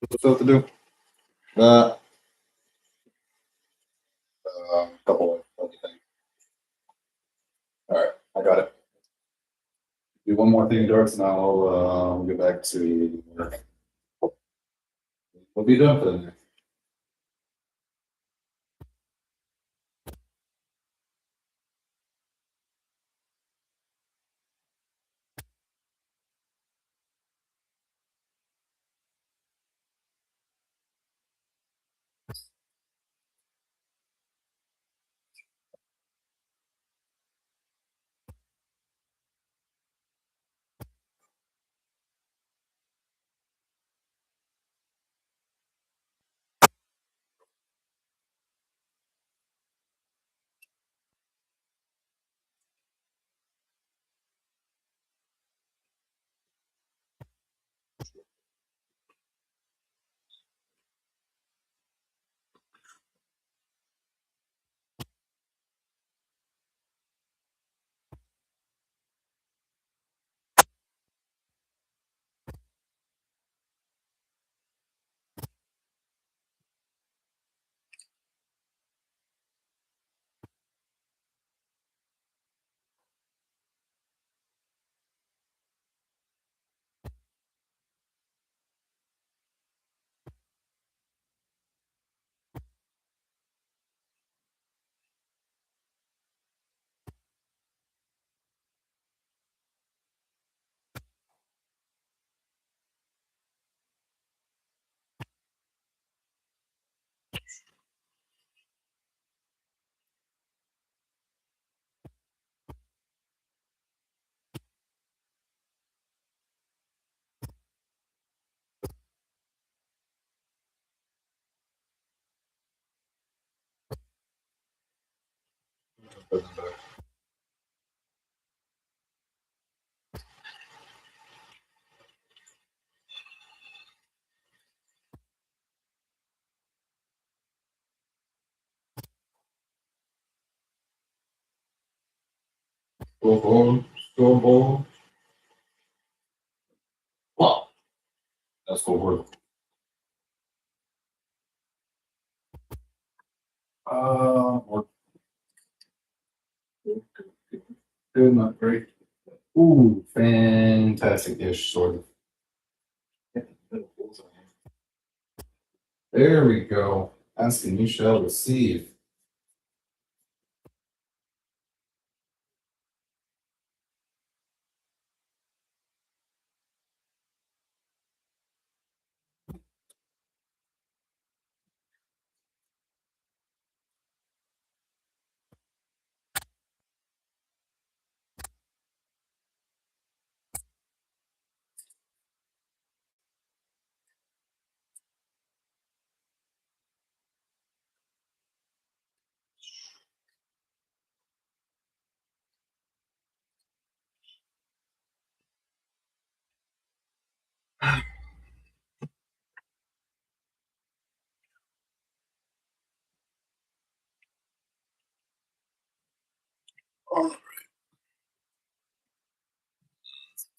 A: What's up to do? That. Couple of things. All right, I got it. Do one more thing, Darts, and I'll get back to work. We'll be done for the night. Scoreboard. Wow, that's scoreboard. Or good, not great. Ooh, fantastic dish, sort of. There we go. Asking you shall receive.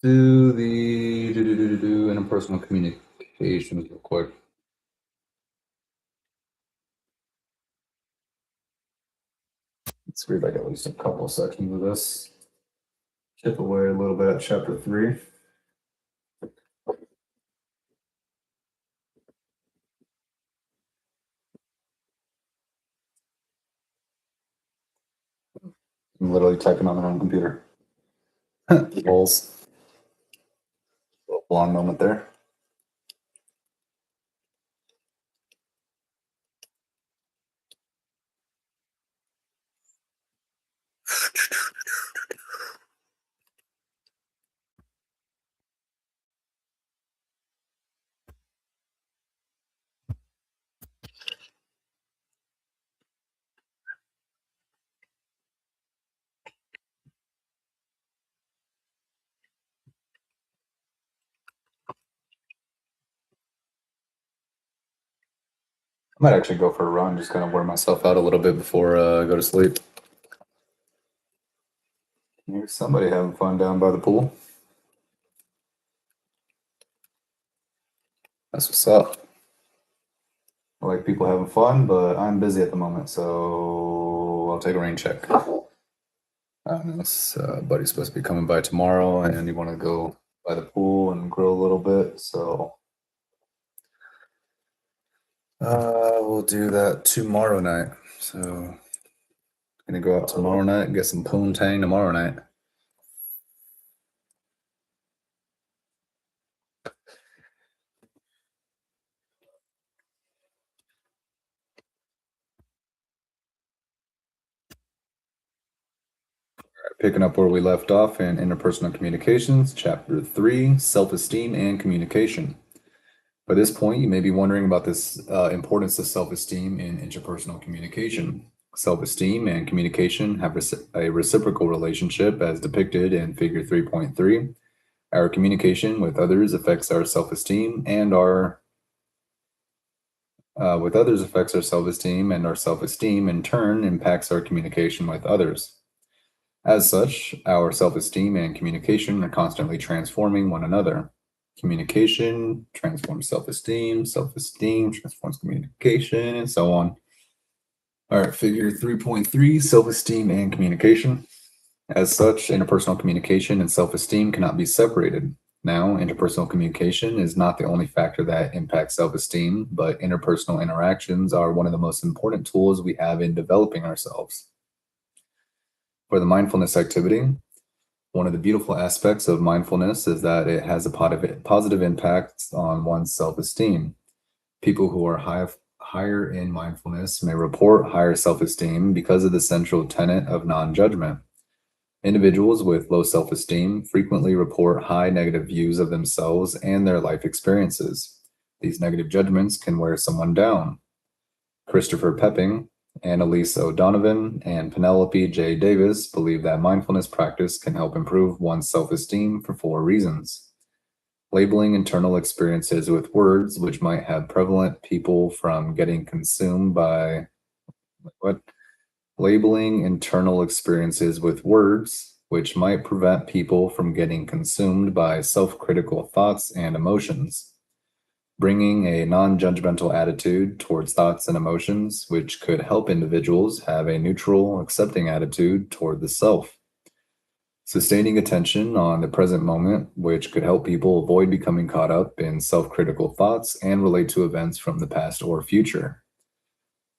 A: Do the interpersonal communications real quick. Let's read like at least a couple sections of this. Chip away a little bit at chapter 3. I'm literally typing on the wrong computer. Balls. Little blonde moment there. I might actually go for a run, just kind of wear myself out a little bit before I go to sleep. Here's somebody having fun down by the pool. That's what's up. I like people having fun, but I'm busy at the moment, so I'll take a rain check. This buddy's supposed to be coming by tomorrow, and you want to go by the pool and grow a little bit, so we'll do that tomorrow night. So gonna go out tomorrow night and get some poontang tomorrow night. Picking up where we left off in Interpersonal Communications, Chapter 3, Self-Esteem and Communication. By this point, you may be wondering about this importance of self-esteem in interpersonal communication. Self-esteem and communication have a reciprocal relationship as depicted in Figure 3.3. Our communication with others affects our self-esteem and our self-esteem, and our self-esteem in turn impacts our communication with others. As such, our self-esteem and communication are constantly transforming one another. Communication transforms self-esteem, self-esteem transforms communication, and so on. All right, Figure 3.3, self-esteem and communication. As such, interpersonal communication and self-esteem cannot be separated. Now, interpersonal communication is not the only factor that impacts self-esteem, but interpersonal interactions are one of the most important tools we have in developing ourselves. For the mindfulness activity, one of the beautiful aspects of mindfulness is that it has a positive impact on one's self-esteem. People who are higher in mindfulness may report higher self-esteem because of the central tenet of non-judgment. Individuals with low self-esteem frequently report high negative views of themselves and their life experiences. These negative judgments can wear someone down. Christopher Pepping, Annalise O'Donovan, and Penelope J. Davis believe that mindfulness practice can help improve one's self-esteem for 4 reasons. Labeling internal experiences with words which might have prevalent people from getting consumed by Labeling internal experiences with words which might prevent people from getting consumed by self-critical thoughts and emotions. Bringing a non-judgmental attitude towards thoughts and emotions, which could help individuals have a neutral, accepting attitude toward the self. Sustaining attention on the present moment, which could help people avoid becoming caught up in self-critical thoughts and relate to events from the past or future.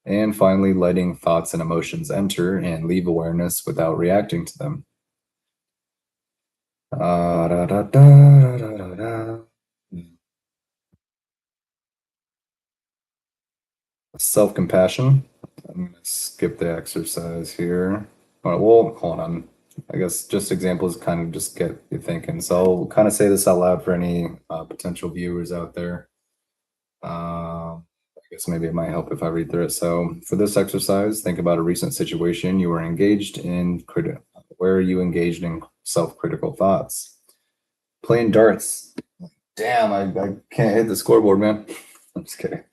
A: And finally, letting thoughts and emotions enter and leave awareness without reacting to them. Self-compassion. I'm going to skip the exercise here. Well, hold on. I guess just examples kind of just get you thinking. So I'll kind of say this out loud for any potential viewers out there. I guess maybe it might help if I read through it. So for this exercise, think about a recent situation you were engaged in, where you engaged in self-critical thoughts. Playing darts. Damn, I can't hit the scoreboard, man. I'm just kidding.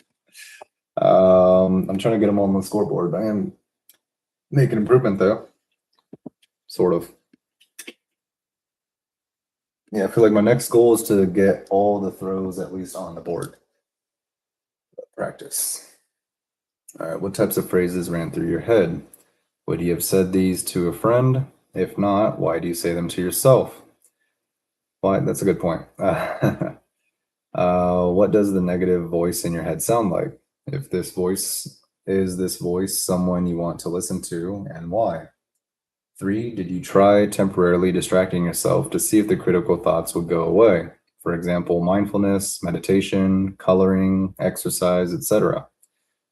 A: I'm trying to get them on the scoreboard. I am making improvement though. Sort of. Yeah, I feel like my next goal is to get all the throws at least on the board. Practice. All right, what types of phrases ran through your head? Would you have said these to a friend? If not, why do you say them to yourself? Why? That's a good point. What does the negative voice in your head sound like? If this voice someone you want to listen to, and why? 3, did you try temporarily distracting yourself to see if the critical thoughts would go away? For example, mindfulness, meditation, coloring, exercise, etc.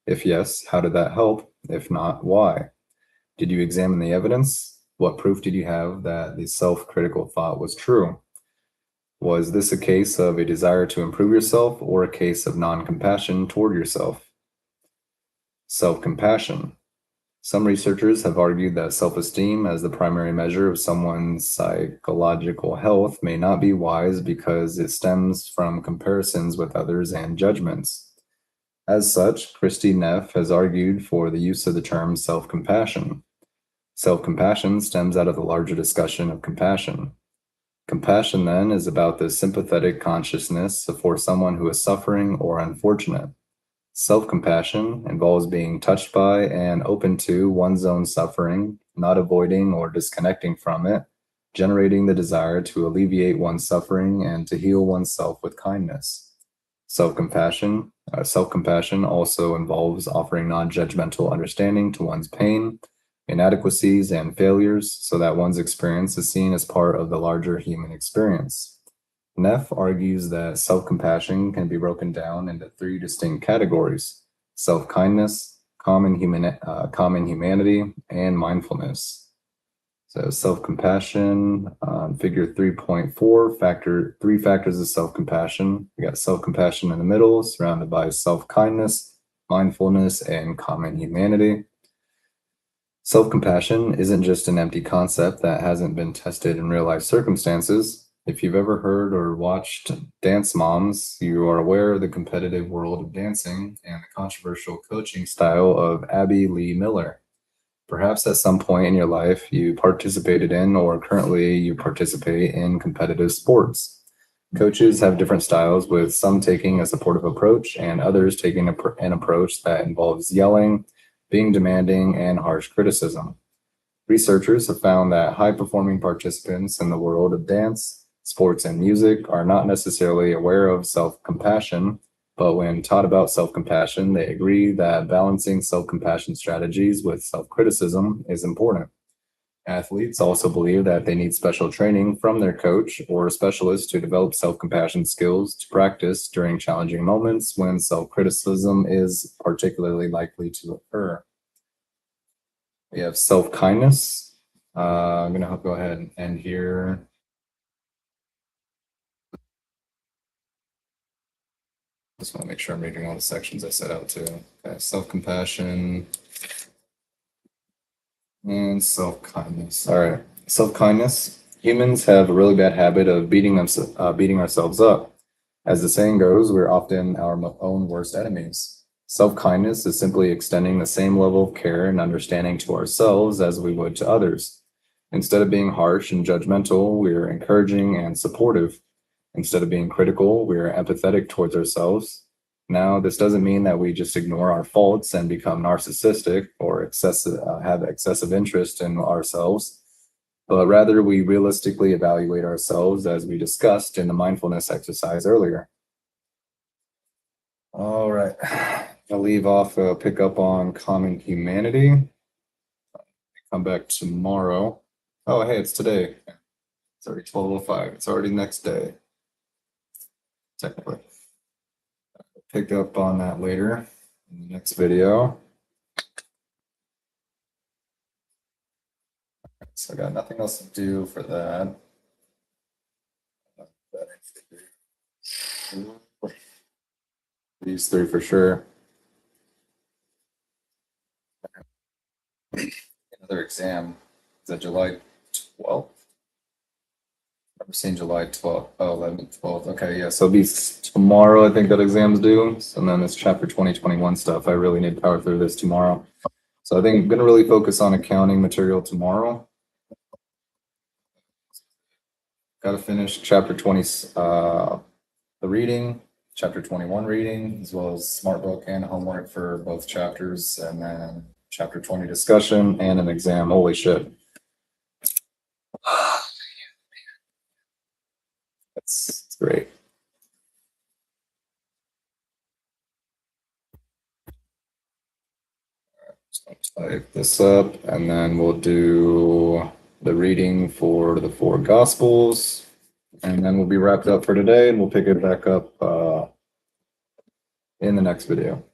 A: If yes, how did that help? If not, why? Did you examine the evidence? What proof did you have that the self-critical thought was true? Was this a case of a desire to improve yourself or a case of non-compassion toward yourself? Self-compassion. Some researchers have argued that self-esteem as the primary measure of someone's psychological health may not be wise because it stems from comparisons with others and judgments. As such, Christy Neff has argued for the use of the term self-compassion. Self-compassion stems out of the larger discussion of compassion. Compassion, then, is about the sympathetic consciousness for someone who is suffering or unfortunate. Self-compassion involves being touched by and open to one's own suffering, not avoiding or disconnecting from it, generating the desire to alleviate one's suffering and to heal oneself with kindness. Self-compassion also involves offering non-judgmental understanding to one's pain, inadequacies, and failures so that one's experience is seen as part of the larger human experience. Neff argues that self-compassion can be broken down into three distinct categories: self-kindness, common humanity, and mindfulness. So self-compassion, figure 3.4, three factors of self-compassion. We got self-compassion in the middle, surrounded by self-kindness, mindfulness, and common humanity. Self-compassion isn't just an empty concept that hasn't been tested in real-life circumstances. If you've ever heard or watched Dance Moms, you are aware of the competitive world of dancing and the controversial coaching style of Abby Lee Miller. Perhaps at some point in your life you participated in or currently you participate in competitive sports. Coaches have different styles, with some taking a supportive approach and others taking an approach that involves yelling, being demanding, and harsh criticism. Researchers have found that high-performing participants in the world of dance, sports, and music are not necessarily aware of self-compassion, but when taught about self-compassion, they agree that balancing self-compassion strategies with self-criticism is important. Athletes also believe that they need special training from their coach or specialist to develop self-compassion skills to practice during challenging moments when self-criticism is particularly likely to occur. We have self-kindness. I'm going to go ahead and end here. Just want to make sure I'm reading all the sections I set out to. Okay, self-compassion and self-kindness. All right, self-kindness. Humans have a really bad habit of beating ourselves up. As the saying goes, we're often our own worst enemies. Self-kindness is simply extending the same level of care and understanding to ourselves as we would to others. Instead of being harsh and judgmental, we're encouraging and supportive. Instead of being critical, we're empathetic towards ourselves. Now, this doesn't mean that we just ignore our faults and become narcissistic or have excessive interest in ourselves, but rather we realistically evaluate ourselves, as we discussed in the mindfulness exercise earlier. All right, I'll pick up on common humanity. Come back tomorrow. Oh, hey, it's today. It's already 12:05. It's already next day. Technically. Pick up on that later in the next video. So I got nothing else to do for that. These three for sure. Another exam. Is that July 12th? I've seen July 12th, 11th, 12th. Okay, yeah, so it'll be tomorrow, I think, that exam's due. And then this chapter 2021 stuff, I really need to power through this tomorrow. So I think I'm going to really focus on accounting material tomorrow. Got to finish chapter 20, the reading, chapter 21 reading, as well as Smartbook and homework for both chapters, and then chapter 20 discussion and an exam. Holy shit. That's great. So I'll type this up, and then we'll do the reading for the four Gospels, and then we'll be wrapped up for today, and we'll pick it back up in the next video.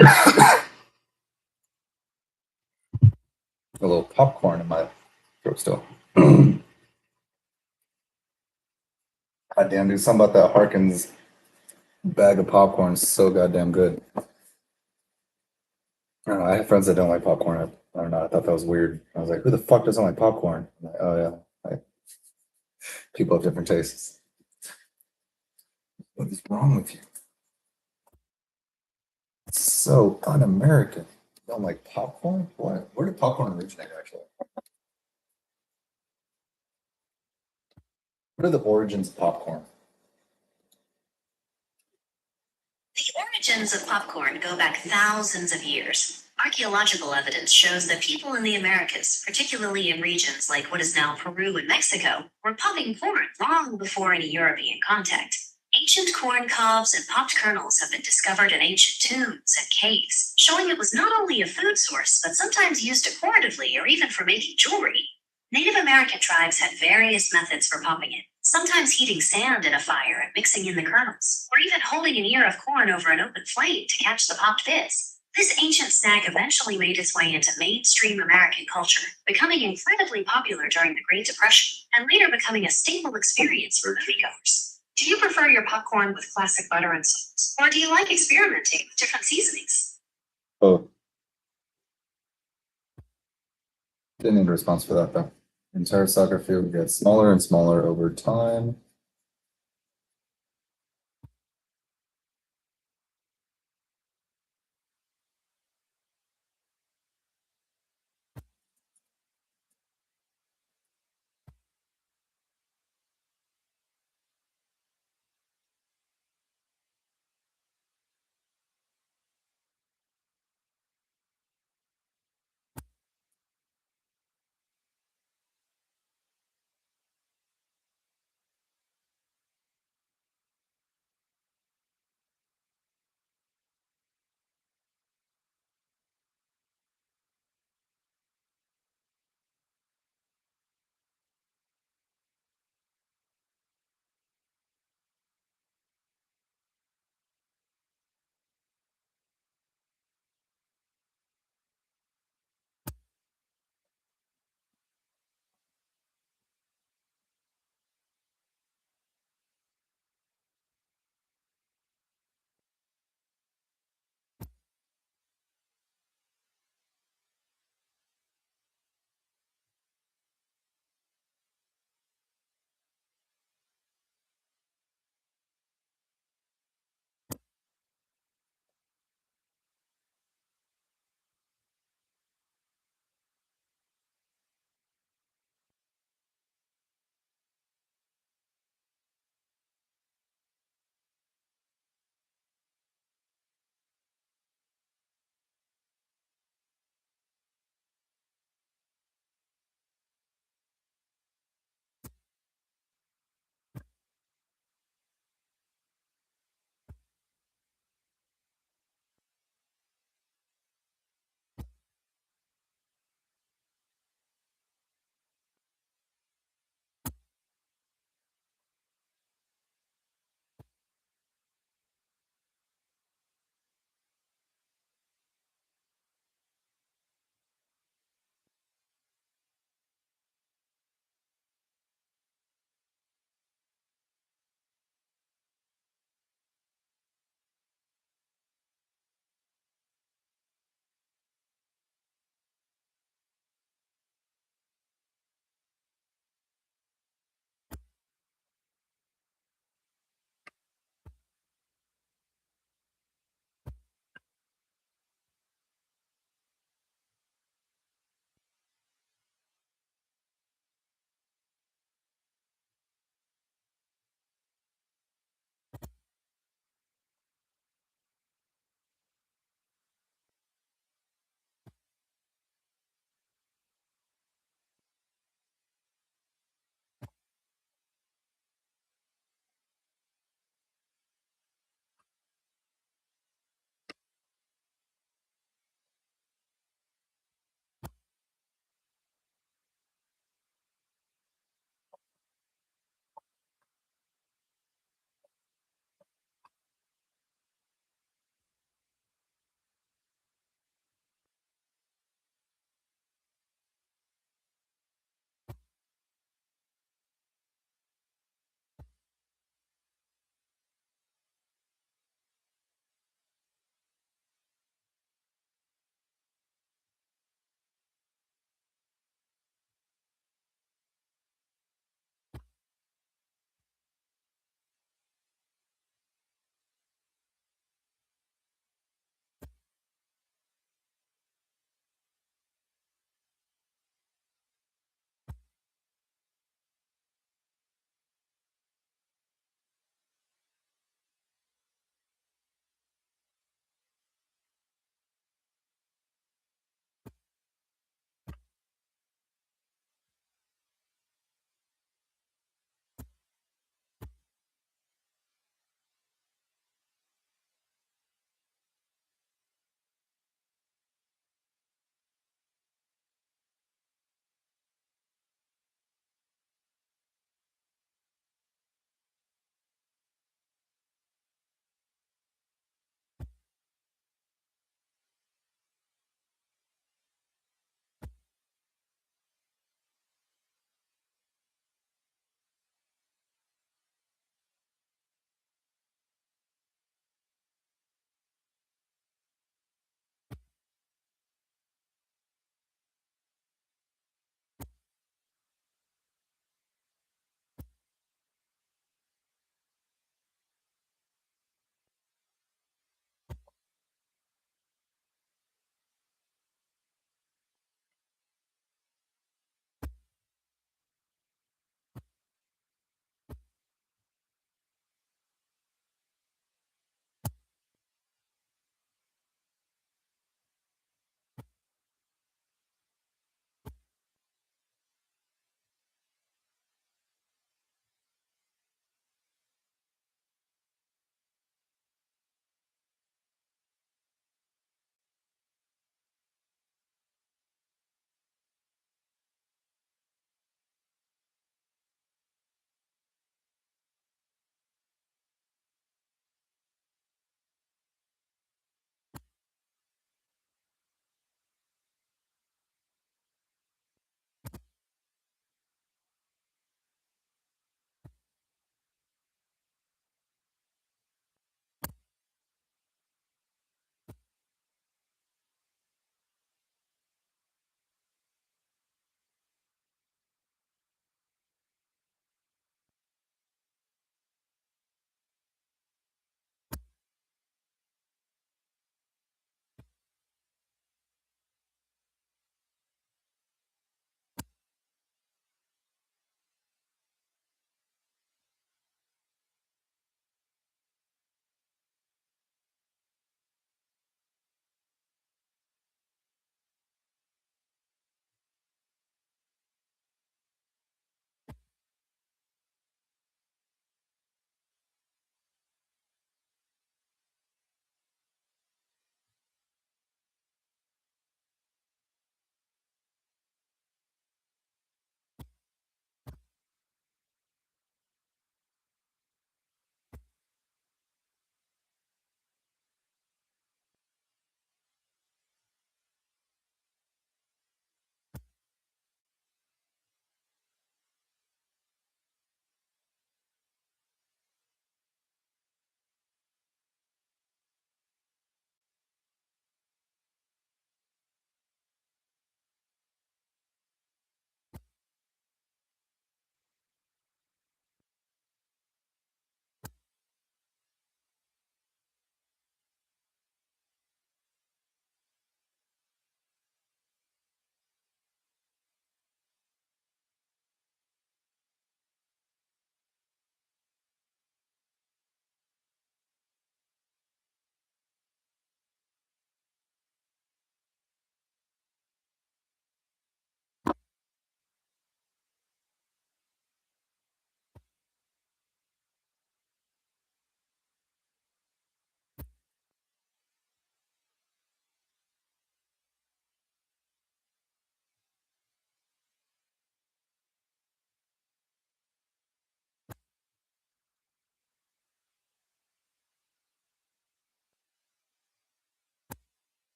A: A little popcorn in my throat still. God damn, dude, something about that Harkins bag of popcorn is so goddamn good. I don't know. I have friends that don't like popcorn. I don't know. I thought that was weird. I was like, who the fuck doesn't like popcorn? I'm like, oh, yeah. People have different tastes. What is wrong with you? It's so un-American. You don't like popcorn? What? Where did popcorn originate, actually? What are the origins of popcorn?
C: The origins of popcorn go back thousands of years. Archaeological evidence shows that people in the Americas, particularly in regions like what is now Peru and Mexico, were popping corn long before any European contact. Ancient corn cobs and popped kernels have been discovered in ancient tombs and caves, showing it was not only a food source, but sometimes used decoratively or even for making jewelry. Native American tribes had various methods for popping it, sometimes heating sand in a fire and mixing in the kernels, or even holding an ear of corn over an open flame to catch the popped bits. This ancient snack eventually made its way into mainstream American culture, becoming incredibly popular during the Great Depression, and later becoming a staple experience for moviegoers. Do you prefer your popcorn with classic butter and salt, or do you like experimenting with different seasonings?
A: Oh, didn't need a response for that, though. The entire soccer field gets smaller and smaller over time.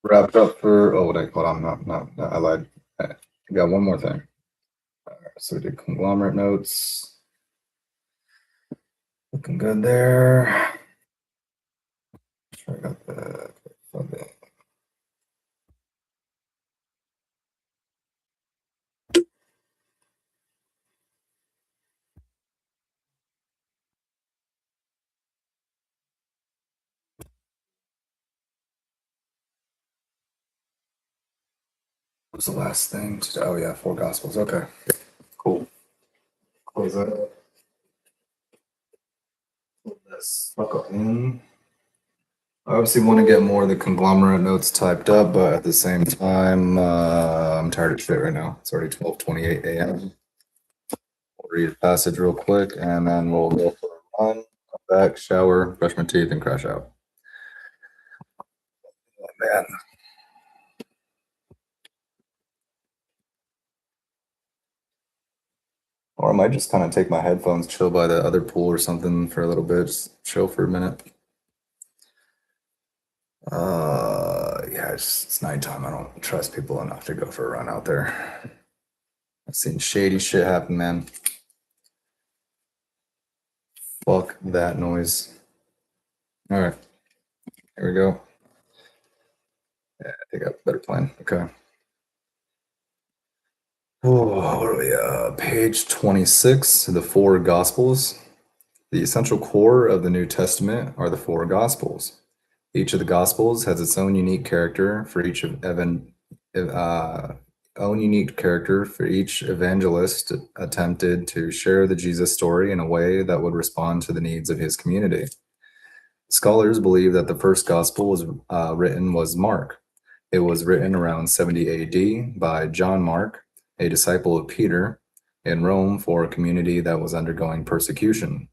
A: wrap it up for, hold on, I lied. I got one more thing. So we did conglomerate notes. Looking good there. Sure I got that. What was the last thing? Oh yeah, 4 Gospels. Okay, cool. Close that up. Let's buckle in. I obviously want to get more of the conglomerate notes typed up, but at the same time, I'm tired of shit right now. It's already 12:28 a.m. We'll read a passage real quick, and then we'll go for a run, come back, shower, brush my teeth, and crash out. Oh, man. Or I might just kind of take my headphones, chill by the other pool or something for a little bit, just chill for a minute. Yeah, it's nighttime. I don't trust people enough to go for a run out there. I've seen shady shit happen, man. Fuck that noise. All right, here we go. Yeah, I think I have a better plan. Okay. Oh, what are we? Page 26, the 4 Gospels. The essential core of the New Testament are the 4 Gospels. Each of the Gospels has its own unique character for each evangelist attempted to share the Jesus story in a way that would respond to the needs of his community. Scholars believe that the first Gospel written was Mark. It was written around 70 AD by John Mark, a disciple of Peter, in Rome for a community that was undergoing persecution.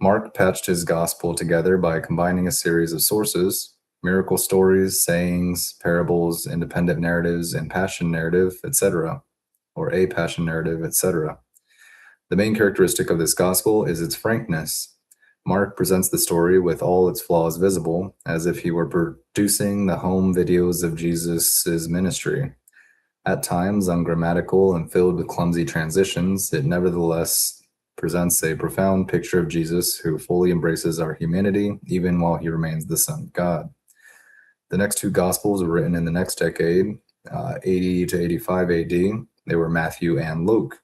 A: Mark patched his gospel together by combining a series of sources, miracle stories, sayings, parables, independent narratives, and passion narrative, etc., or a passion narrative, etc. The main characteristic of this gospel is its frankness. Mark presents the story with all its flaws visible, as if he were producing the home videos of Jesus' ministry. At times ungrammatical and filled with clumsy transitions, it nevertheless presents a profound picture of Jesus who fully embraces our humanity, even while he remains the Son of God. The next 2 Gospels were written in the next decade, 80 to 85 AD. They were Matthew and Luke.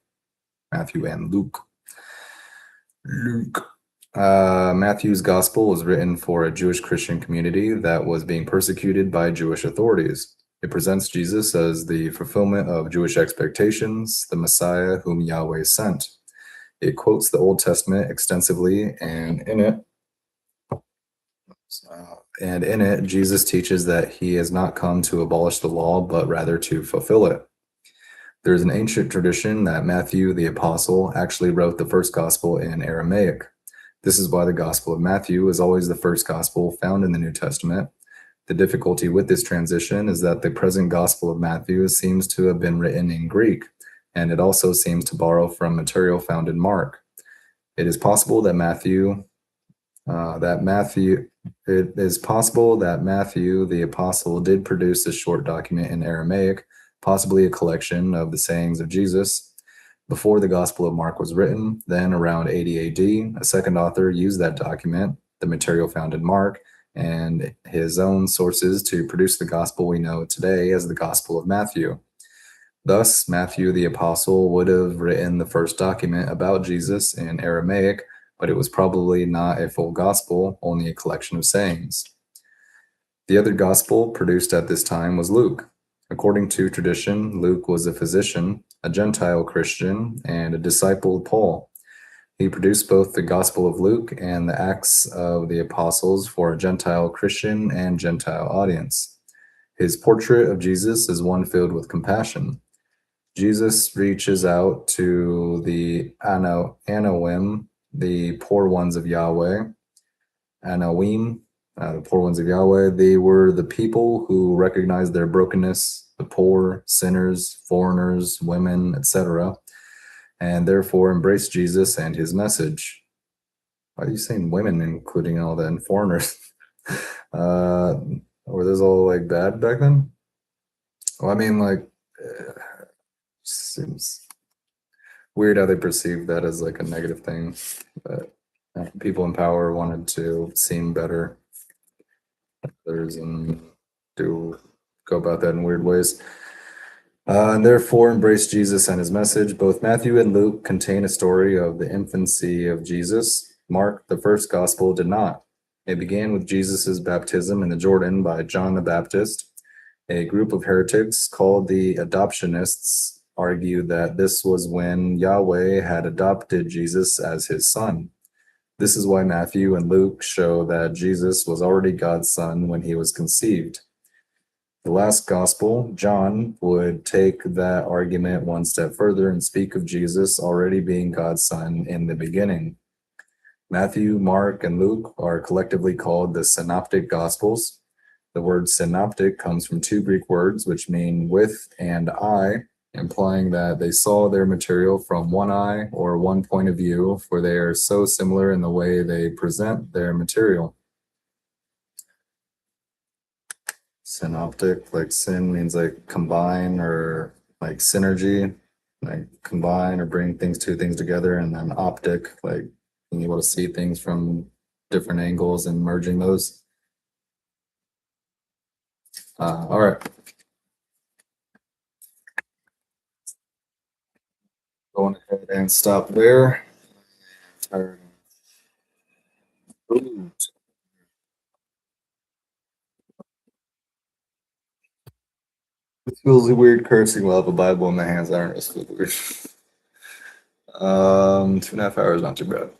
A: Matthew's Gospel was written for a Jewish Christian community that was being persecuted by Jewish authorities. It presents Jesus as the fulfillment of Jewish expectations, the Messiah whom Yahweh sent. It quotes the Old Testament extensively, and in it, Jesus teaches that he has not come to abolish the law, but rather to fulfill it. There is an ancient tradition that Matthew, the apostle, actually wrote the first gospel in Aramaic. This is why the Gospel of Matthew is always the first gospel found in the New Testament. The difficulty with this transition is that the present Gospel of Matthew seems to have been written in Greek, and it also seems to borrow from material found in Mark. It is possible that Matthew, the apostle, did produce a short document in Aramaic, possibly a collection of the sayings of Jesus, before the Gospel of Mark was written. Then, around 80 AD, a second author used that document, the material found in Mark, and his own sources to produce the gospel we know today as the Gospel of Matthew. Thus, Matthew the apostle would have written the first document about Jesus in Aramaic, but it was probably not a full gospel, only a collection of sayings. The other gospel produced at this time was Luke. According to tradition, Luke was a physician, a Gentile Christian, and a disciple of Paul. He produced both the Gospel of Luke and the Acts of the Apostles for a Gentile Christian and Gentile audience. His portrait of Jesus is one filled with compassion. Jesus reaches out to the Anoim, the poor ones of Yahweh. Anoim, the poor ones of Yahweh. They were the people who recognized their brokenness, the poor, sinners, foreigners, women, etc., and therefore embraced Jesus and his message. Why are you saying women, including all the foreigners? Were those all like bad back then? Well, I mean, like, seems weird how they perceive that as like a negative thing, but people in power wanted to seem better than others and do go about that in weird ways. And therefore embrace Jesus and his message. Both Matthew and Luke contain a story of the infancy of Jesus. Mark, the first gospel, did not. It began with Jesus' baptism in the Jordan by John the Baptist. A group of heretics called the Adoptionists argued that this was when Yahweh had adopted Jesus as his son. This is why Matthew and Luke show that Jesus was already God's son when he was conceived. The last gospel, John, would take that argument one step further and speak of Jesus already being God's son in the beginning. Matthew, Mark, and Luke are collectively called the Synoptic Gospels. The word synoptic comes from two Greek words which mean with and eye, implying that they saw their material from one eye or one point of view, for they are so similar in the way they present their material. Synoptic, like syn means like combine or like synergy, like combine or bring two things together, and then optic, like being able to see things from different angles and merging those. All right. Going ahead and stop there. Tired. Ooh. It feels weird cursing while I have a Bible in my hands. I don't know, it feels weird. 2.5 hours, not too bad.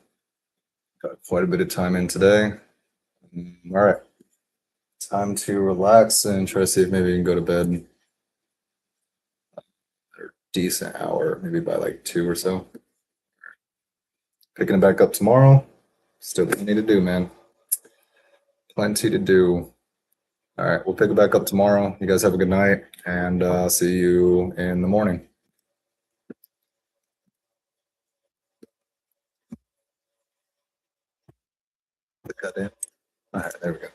A: Got quite a bit of time in today. All right. Time to relax and try to see if maybe you can go to bed a decent hour, maybe by like 2 or so. Picking it back up tomorrow. Still plenty to do, man. Plenty to do. All right, we'll pick it back up tomorrow. You guys have a good night, and see you in the morning. Put that in. All right, there we go.